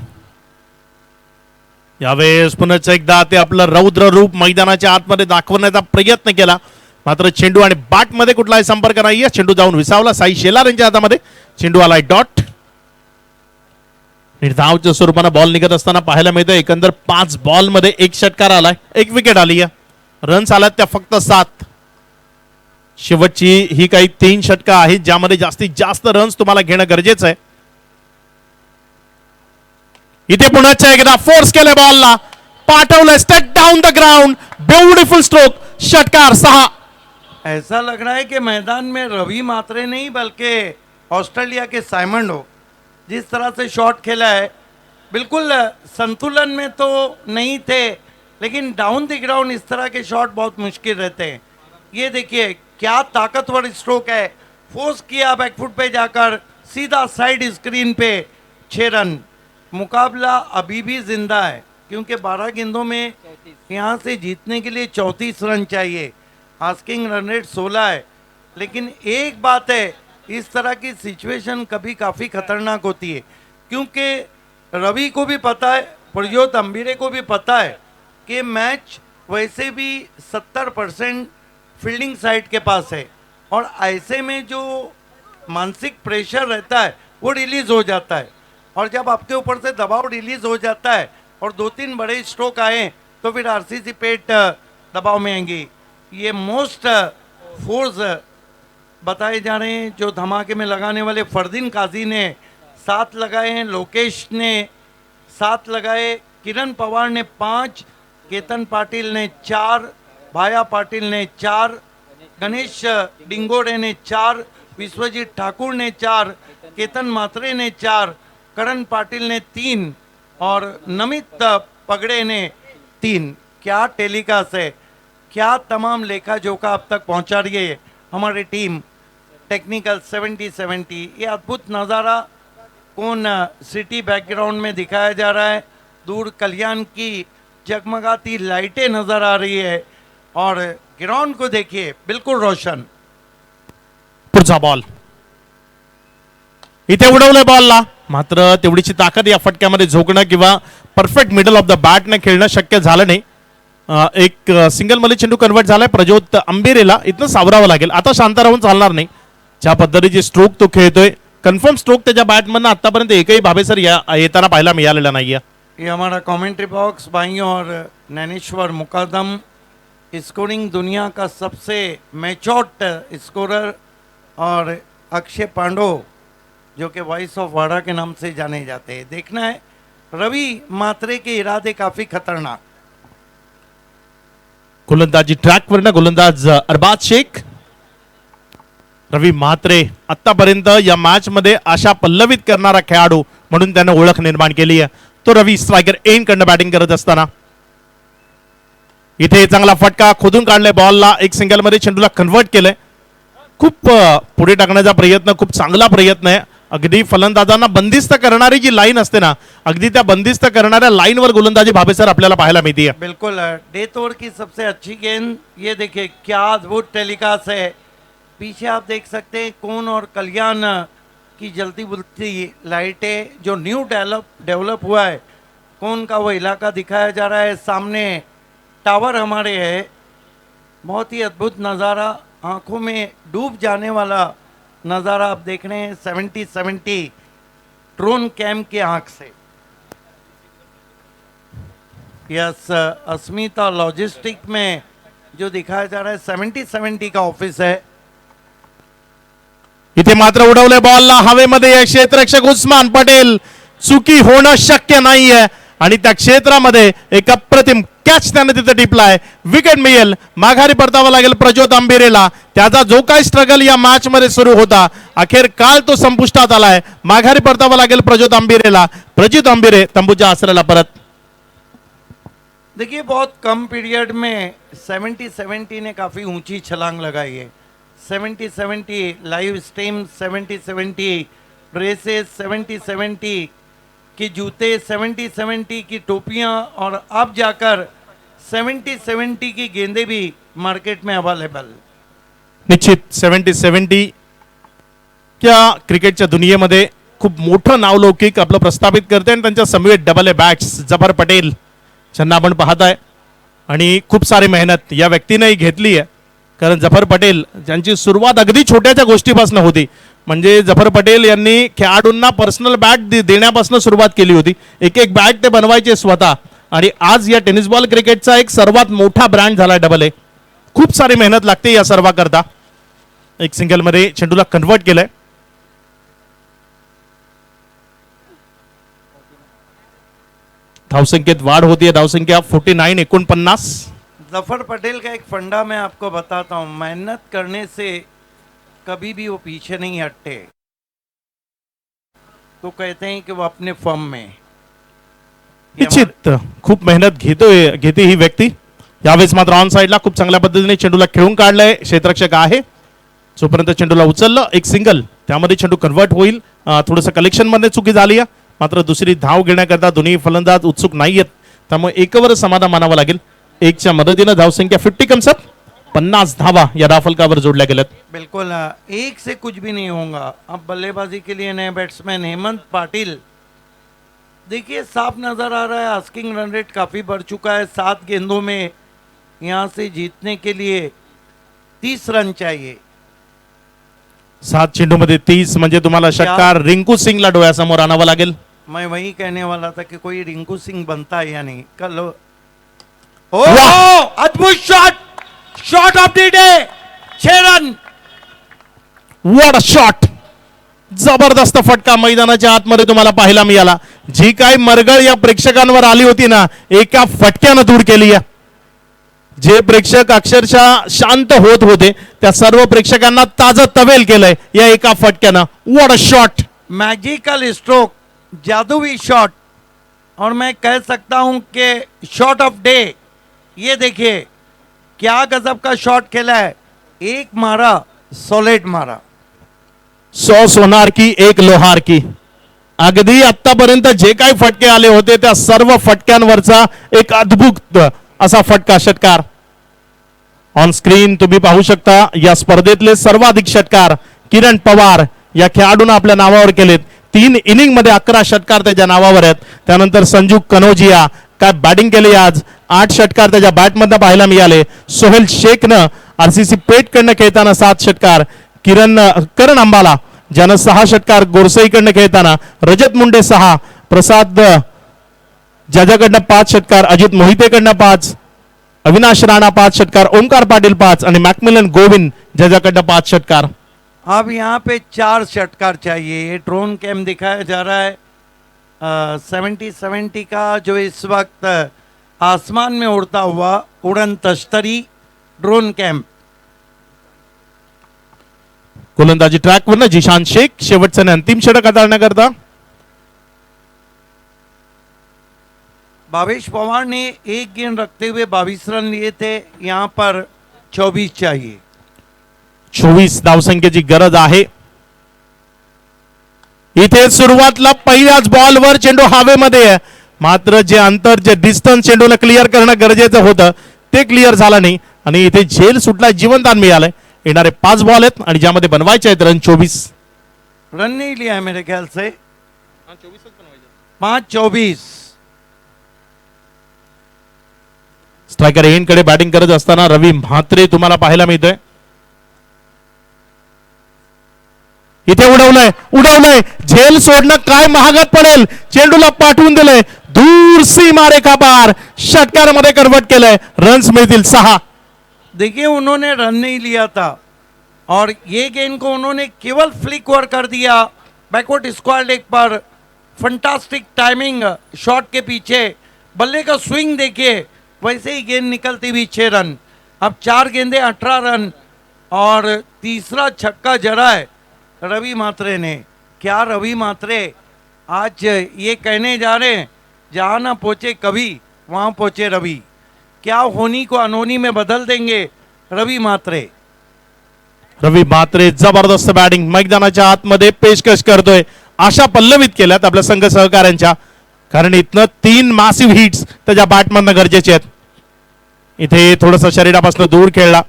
D: यावेळेस पुन्हा एकदा ते आपलं रौद्र रूप मैदानाच्या आतमध्ये दाखवण्याचा प्रयत्न केला, मात्र चेंडू आणि बॅट मध्ये कुठलाही संपर्क नाहीये. चेंडू जाऊन विसावला साई शेलार यांच्या हातामध्ये. चेंडू आलाय डॉट. निर्धावच्या स्वरूपानं बॉल निघत असताना पाहायला मिळतं एकंदर 5 बॉल मध्ये 1 षटकार आलाय, 1 विकेट आली आहे. रन्स आल्यात त्या फक्त 7. शेवटची ही काही 3 षटकं आहेत ज्यामध्ये जास्तीत जास्त रन्स तुम्हाला घेणं गरजेचं आहे. इथे पुन्हा एकदा फोर्स केले बॉलला, पाठवलंय step down the ground. Beautiful stroke. षटकार 6.
C: ऐसा लग रहा है कि मैदान में रवि मात्रे नहीं बल्कि ऑस्ट्रेलिया के साइमंड हो. जिस तरह से शॉट खेला है बिल्कुल संतुलन में तो नहीं थे, लेकिन डाउन द ग्राउंड इस तरह के शॉट बहुत मुश्किल रहते हैं. ये देखिए क्या ताकतवर स्ट्रोक है. फोर्स किया बैकफुट पे जाकर सीधा साइड स्क्रीन पे 6 रन. मुकाबला अभी भी जिंदा है. क्योंकि 12 गेंदों में यहाँ से जीतने के लिए 34 रन चाहिए। आस्किंग रन रेट 16 है। लेकिन एक बात है, इस तरह की सिचुएशन कभी काफ़ी खतरनाक होती है, क्योंकि रवि को भी पता है, प्रज्योत अम्बिरे को भी पता है कि मैच वैसे भी 70% फील्डिंग साइड के पास है, और ऐसे में जो मानसिक प्रेशर रहता है वो रिलीज हो जाता है, और जब आपके ऊपर से दबाव रिलीज हो जाता है और 2-3 बड़े स्ट्रोक आए तो फिर आरसीसी पेट दबाव में आएंगी। ये मोस्ट फोर्स बताए जा रहे हैं जो धमाके में लगाने वाले। फरदीन काजी ने 7 लगाए हैं, लोकेश ने 7 लगाए, किरण पवार ने 5, केतन पाटिल ने 4, भाया पाटिल ने 4, गणेश डिंगोरे ने 4, विश्वजीत ठाकुर ने 4, केतन मात्रे ने 4, करण पाटिल ने 3 और नमित पगड़े ने 3। क्या टेलीकास्ट है, क्या तमाम लेखा जोखा अब तक पहुंचा रही है हमारी टीम। टेक्निकल 70-70, ये अद्भुत नज़ारा कौन सिटी बैकग्राउंड में दिखाया जा रहा है। दूर कल्याण की जगमगाती लाइटें नज़र आ रही है और ग्राउंड को देखिए बिल्कुल रोशन।
D: पुढचा बॉल इथे उडवलंय बॉलला, मात्र तेवढीची ताकद या फटक्यामध्ये झोकणं किंवा परफेक्ट मिडल ऑफ द बॅटने खेळणं शक्य झालं नाही। एक सिंगल मध्ये चेंडू कन्वर्ट झालाय प्रज्योत अंबिरेला, इथनं सावरावं लागेल, आता शांत राहून चालणार नाही। ज्या पद्धतीचे स्ट्रोक तो खेळतोय, कन्फर्म स्ट्रोक त्याच्या बॅटमधनं आतापर्यंत एकही भावेसर येताना पाहायला मिळालेला नाहीये।
C: ये हमारा कमेंट्री बॉक्स भाई और नैनेश्वर मुकादम, स्कोरिंग दुनिया का सबसे मैच्योर्ड स्कोरर, और अक्षय पांडो जो कि वॉइस ऑफ वाड़ा के नाम से जाने जाते हैं। देखना है रवि मात्रे के इरादे काफी खतरनाक।
D: गोलंदाजी ट्रॅकवरनं गोलंदाज अरबाज शेख। रवी म्हात्रे आतापर्यंत या मॅच मध्ये आशा पल्लवित करणारा खेळाडू म्हणून त्याने ओळख निर्माण केली आहे, तो रवी स्ट्रायकर एंड कडनं बॅटिंग करत असताना इथे चांगला फटका खोदून काढलाय बॉलला, एक सिंगल मध्ये चेंडूला कन्वर्ट केलंय। खूप पुढे टाकण्याचा प्रयत्न, खूप चांगला प्रयत्न आहे। अगदी फलंदाजांना बंदिस्त करणारी जी लाईन असते ना, अगदी त्या बंदिस्त करणाऱ्या लाईनवर गोलंदाजी भावेसर आपल्याला पाहायला मिळते।
C: बिल्कुल डेथ ओवर की सबसे अच्छी गेंद। ये देखिए क्या अद्भुत टेलीकास्ट है। पीछे आप देख सकते हैं कौन और कल्याण की जल्दी बुलती लाइटें, जो न्यू डेवलप हुआ है कौन का वो इलाका दिखाया जा रहा है। सामने टावर हमारे है, बहुत ही अद्भुत नज़ारा, आंखों में डूब जाने वाला नज़ारा आप देख रहे हैं। 70-70 ड्रोन कैम के आंख से। यस, अस्मिता लॉजिस्टिक में जो दिखाया जा रहा है 70-70 का ऑफिस है।
D: इथे मात्र उडवले बॉलला हवेमध्ये क्षेत्ररक्षक उस्मान पटेल, चुकी होणं शक्य नाहीये आणि त्या क्षेत्रामध्ये एक अप्रतिम कॅच त्याने तिथे टिपलाय। विकेट मिळेल, माघारी परतावा लागेल प्रज्योत अंबिरेला। त्याचा जो काही स्ट्रगल या मॅच मध्ये सुरू होता, अखेर काल तो संपुष्टात आलाय। माघारी परतावा लागेल प्रज्योत अंबिरेला। प्रज्योत अंबिरे तंबूच्या आसऱ्याला परत।
C: देखिए बहुत कम पीरियड में 70-70 ने काफ़ी ऊंची छलांग लगाई है। 70-70 लाइव स्ट्रीम, 70-70 ड्रेसेस, 70-70 की जूते, 70-70 की टोपियां, और अब जाकर 70-70 की गेंदें भी मार्केट में अवेलेबल।
D: निश्चित 70-70 क्या क्रिकेटच्या दुनियेमध्ये खूप मोठं नावलौकिक आपलं प्रस्थापित करते आणि त्यांच्या समवेत double A bats Zafar Patel ज्यांना आपण पाहताय, आणि खूप सारी मेहनत या व्यक्तीनेही घेतली आहे। कारण जफर पटेल ज्यांची सुरुवात अगदी छोट्याच्या गोष्टीपासून होती, म्हणजे जफर पटेल यांनी खेळाडूंना पर्सनल बॅट देण्यापासून सुरुवात केली होती। एक एक बॅट ते बनवायचे स्वतः, आणि आज या टेनिस बॉल क्रिकेटचा एक सर्वात मोठा ब्रँड झाला डबल ए। खूप सारी मेहनत लागते या सर्वांकरता। एक सिंगल मध्ये चेंडूला कन्वर्ट केलंय। धावसंख्येत वाढ होती है, धावसंख्या 49-49।
C: जफर पटेल का एक फंडा मैं आपको बताता हूँ, मेहनत करने से कभी भी वो पीछे नहीं हटते। तो कहते हैं कि वो अपने फॉर्म में।
D: निश्चित खूप मेहनत घेते ही व्यक्ती। यावेळेस मात्र ऑन साइडला खूप चांगल्या पद्धतीने चेंडूला खेळून काढलंय, क्षेत्ररक्षक आहे। जोपर्यंत चेंडूला उचललं एक सिंगल, त्यामध्ये चेंडू कन्वर्ट होईल। थोडंसं कलेक्शन मध्ये चुकी झाली आहे, मात्र दुसरी धाव घेण्याकरता दोन्ही फलंदाज उत्सुक नाहीयेत। त्यामुळे एकवर समाधान मानावं लागेल. एकच्या मदतीनं धावसंख्या 50 कम्स अप. 50 धावा या धावफलकावर जोडल्या गेल्यात.
C: बिल्कुल एक से कुछ भी नहीं होगा. अब बल्लेबाजी के लिए नए बैट्समैन हेमंत पाटिल, देखिए साफ नजर आ रहा है आस्किंग रन रेट काफी बढ़ चुका है. 7 गेंदों में यहाँ से जीतने के लिए 30 रन चाहिए.
D: 7 चेंडूमध्ये 30 म्हणजे तुम्हाला षटकार रिंकू सिंगला डोळ्यासमोर आणावं लागेल.
C: मैं वही कहने वाला था कि कोई रिंकू सिंह बनता है या नहीं. कल ओ अद्भुत shot, shot of the day, 6 run.
D: What a shot. जबरदस्त फटका मैदानाच्या आतमध्ये तुम्हाला पाहायला मिळाला. जी काय मरगळ या प्रेक्षकांवर आली होती ना, एका फटक्यानं दूर केली. जे प्रेक्षक अक्षरशः शांत होत होते त्या सर्व प्रेक्षकांना ताजं तवेल केलंय या एका फटक्यानं. What a shot.
C: Magical stroke, जादुई शॉट, और मैं कह सकता हूं कि शॉट ऑफ डे. ये देखिए क्या गजब का शॉट खेला है. एक मारा, सॉलिड मारा.
D: 100 सोनार की 1 लोहार की. अगदी आतापर्यंत जे काही फटके आले होते त्या सर्व फटक्यांवरचा एक अद्भुत असा फटका षटकार. ऑन स्क्रीन तुम्ही पाहू शकता या स्पर्धेतले सर्वाधिक षटकार किरण पवार या खेळाडूने आपल्या नावावर केलेत. 3 इनिंग मध्ये 11 षटकार त्याच्या नावावर आहेत. त्यानंतर संजू कनोजिया काय बॅटिंग केली आज. 8 षटकार त्याच्या बॅटमधनं पाहायला मिळाले. सोहेल शेखनं आरसीसी पेठकडनं खेळताना 7 षटकार. करण अंबाला ज्यानं 6 षटकार गोरसईकडनं खेळताना. रजत मुंडे 6, प्रसाद ज्याच्याकडनं 5 षटकार, अजित मोहितेकडनं 5, अविनाश राणा 5 षटकार, ओमकार पाटील 5 आणि मॅकमिलन गोविंद ज्याच्याकडनं 5 षटकार.
C: अब यहाँ पे 4 षटकार चाहिए. ये ड्रोन कैम दिखाया जा रहा है 70-70 का, जो इस वक्त आसमान में उड़ता हुआ उड़न तश्तरी ड्रोन कैम.
D: गोलंदाजी ट्रॅकवरनं जिशान शेख शेवटचं आणि अंतिम षटक हाताळण्याकरता.
C: भावेश पवार ने एक गेंद रखते हुए 22 रन लिए थे. यहाँ पर 24 चाहिए.
D: 24 धावसंख्येची गरज आहे. इथे सुरुवातला पहिल्याच बॉलवर चेंडू हवेमध्ये आहे. मात्र जे अंतर, जे डिस्टन्स चेंडूला क्लिअर करणं गरजेचं होतं ते क्लिअर झालं नाही आणि इथे झेल सुटला, जीवनदान मिळालंय. येणारे 5 बॉल आहेत आणि ज्यामध्ये बनवायचे आहेत रन 24.
C: रन नहीं लिया है मेरे ख्याल से. 5-24.
D: स्ट्रायकर एंड कडे बॅटिंग करत असताना रवी म्हात्रे तुम्हाला पाहायला मिळतोय. इथे उडवलंय झेल सोडणं काय महागात पडेल. चेंडूला पाठवून दिलंय दूर, सीमा रेखा पार, षटकारामध्ये कन्वर्ट केलंय. रन्स मिळतील 6.
C: देखिए उन्होंने रन नहीं लिया था और ये गेंद को उन्होंने केवल फ्लिक ओवर कर दिया बैकवर्ड स्क्वायर लेग पर. फंटास्टिक टाइमिंग शॉट के पीछे. बल्ले का स्विंग देखिए, वैसे ही गेंद निकलती हुई 6 रन. अब 4 गेंदे 18 रन और तीसरा छक्का जड़ा है रवि मात्रे ने. क्या रवि मात्रे आज ये कहने जा रहे हैं, जहाँ ना पहुँचे कभी वहाँ पहुँचे रवि. क्या होनी को अनहोनी में बदल देंगे रवि मात्रे.
D: रवी म्हात्रे जबरदस्त बॅटिंग मैदानाच्या आतमध्ये पेशकश करतोय. आशा पल्लवित केल्यात आपल्या संघ सहकाऱ्यांच्या, कारण इथनं 3 मासिव हिट्स त्याच्या बॅटमधनं गरजेचे आहेत. इथे थोडस शरीरापासून दूर खेळला,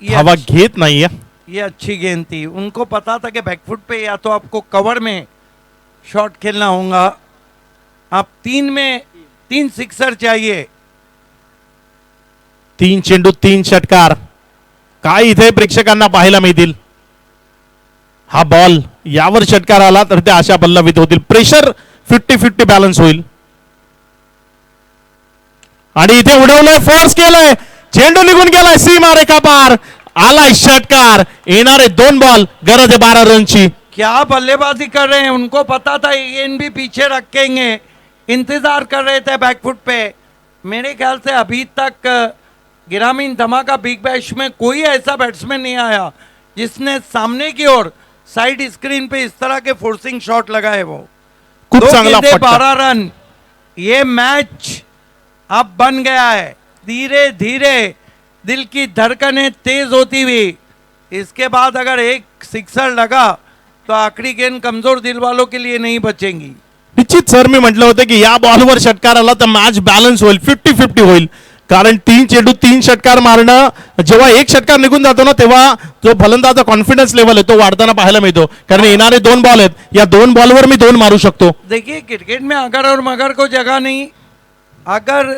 D: हवा घेत नाहीये.
C: ये अच्छी गेंद थी. उनको पता था कि बैकफुट पे या तो आपको कवर में शॉट खेलना होगा. आप 3 में 3 सिक्सर चाहिए.
D: 3 चेंडू 3 षटकार काय इथे प्रेक्षकांना पाहायला मिळतील. हा बॉल यावर षटकार आला तर ते आशा पल्लवित होतील. प्रेशर 50-50 बॅलन्स होईल. आणि इथे उडवलंय, फोर्स केलंय, चेंडू निघून गेलाय सीमा रेखा पार. आलाय षटकार. येणारे 2 बॉल, गरज आहे 12 रनची.
C: क्या बल्लेबाजी कर रहे हैं. उनको पता था ये गेंद भी पीछे रखेंगे. इंतजार कर रहे थे बैकफुट पे. मेरे ख्याल से अभी तक ग्रामीण धमाका बिग बैश में कोई ऐसा बैट्समैन नहीं आया जिसने सामने की ओर साइड स्क्रीन पे इस तरह के फोर्सिंग शॉट लगाए. वो
D: खूप
C: 2
D: चांगला
C: गेंदे
D: फटका.
C: 12 रन. ये मैच अब बन गया है. धीरे धीरे दिल की धड़कनें तेज होती हुई. इसके बाद अगर एक सिक्सर लगा तो आखिरी गेंद कमजोर दिल वालों के लिए नहीं बचेंगी.
D: निश्चित सर, मी म्हटलं होतं की या बॉलवर षटकार आला तर मॅच बॅलन्स होईल, 50-50 होईल. कारण 3 चेंडू 3 षटकार मारणं, जेव्हा एक षटकार निघून जातो ना तेव्हा जो फलंदाजा कॉन्फिडन्स लेवल आहे तो वाढताना पाहायला मिळतो. कारण येणारे 2 बॉल आहेत, या 2 बॉलवर मी 2 मारू शकतो.
C: देखिए क्रिकेट में अगर और मगर को जगह नहीं. अगर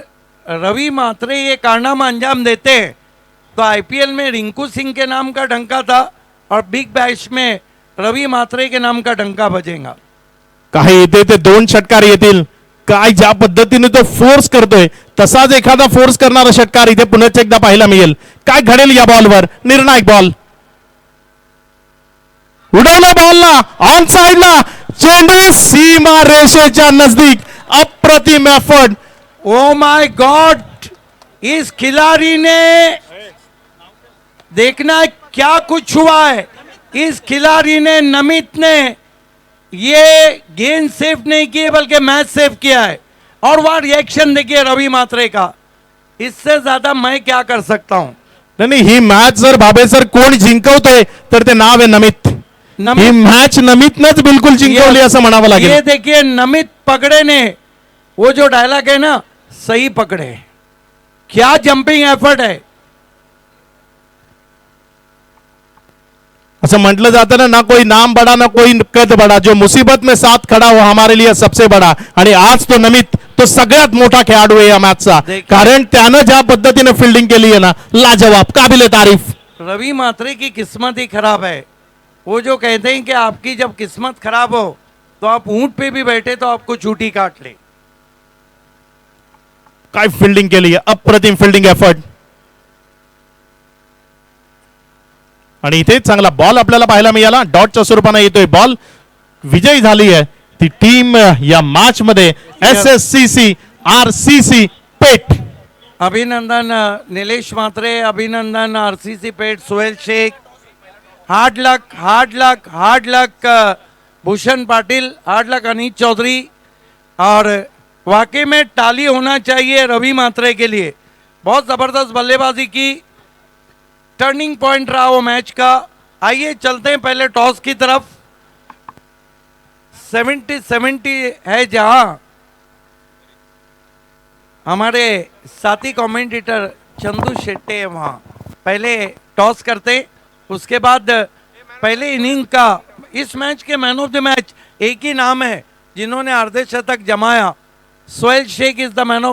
C: रवि मात्रे ये कारनामा अंजाम देते हैं तो आईपीएल में रिंकू सिंह के नाम का डंका था और बिग बैश में रवि मात्रे के नाम का डंका बजेगा.
D: काय येते ते 2 षटकार येतील. काय ज्या पद्धतीने तो फोर्स करतोय तसाच एखादा फोर्स करणारा षटकार इथे पुन्हा एकदा पाहायला मिळेल. काय घडेल या बॉलवर? निर्णायक बॉल, उडवला बॉलला ऑन साइडला, चेंडू सीमा रेषेच्या नजदीक. अप्रतिम एफर्ट.
C: ओ माय गॉड, इस खिलाड़ी ने देखना है क्या कुछ हुआ है. इस खिलाड़ी ने, नमित ने ये गेंद सेव नहीं की है बल्कि मैच सेव किया है. और वह रिएक्शन देखिए रवि मात्रे का. इससे ज्यादा मैं क्या कर सकता हूं.
D: नाही, ही मॅच जर भाबे सर कोण जिंकवतोय तर ते नाव आहे नमित. ही मॅच नमितनच बिलकुल जिंकवली असं म्हणावं
C: ये
D: लागेल.
C: देखिए नमित पकड़े ने वो जो डायलॉग है ना, सही पकड़े. क्या जंपिंग एफर्ट है.
D: असं म्हटलं जातं ना, ना कोई नाम बडा ना कोई कद बडा, जो मुसीबत में साथ खड़ा हो हमारे लिए सबसे बडा. आणि आज तो नमित तो सगळ्यात मोठा खेळाडू आहे या मॅचचा. कारण त्यानं ज्या पद्धतीने फिल्डिंग केली आहे ना, लाजवाब, काबिले तारीफ.
C: रवि मात्रे की किस्मत ही खराब है. वो जो कहते हैं कि आपकी जब किस्मत खराब हो तो आप ऊंट पे भी बैठे तो आपको चूटी काट ले.
D: काय फिल्डिंग केली आहे, अप्रतिम फिल्डिंग एफर्ट. आणि इथे चांगला बॉल आपल्याला पाहायला मिळाला. डॉटच्या स्वरूपाने येतोय बॉल. विजयी झाली आहे ती टीम या मॅच मध्ये, SSCC RCC पेठ.
C: अभिनंदन नीलेश मात्रे, अभिनंदन आरसीसी पेट, सोहेल शेख. हार्ड लक, हार्ड लक, हार्ड लक भूषण पाटिल, हार्ड लक अनीत चौधरी. और वाकई में ताली होना चाहिए रवि मात्रे के लिए. बहुत ज़बरदस्त बल्लेबाजी की. टर्निंग पॉइंट रहा वो मैच का. आइए चलते हैं पहले टॉस की तरफ. 70-70 है जहां हमारे साथी कमेंटेटर चंदू शेट्टे है, वहां पहले टॉस करते, उसके बाद पहले इनिंग का. इस मैच के मैन ऑफ द मैच एक ही नाम है जिन्होंने अर्धशतक जमाया. Sohail Shaikh is the man of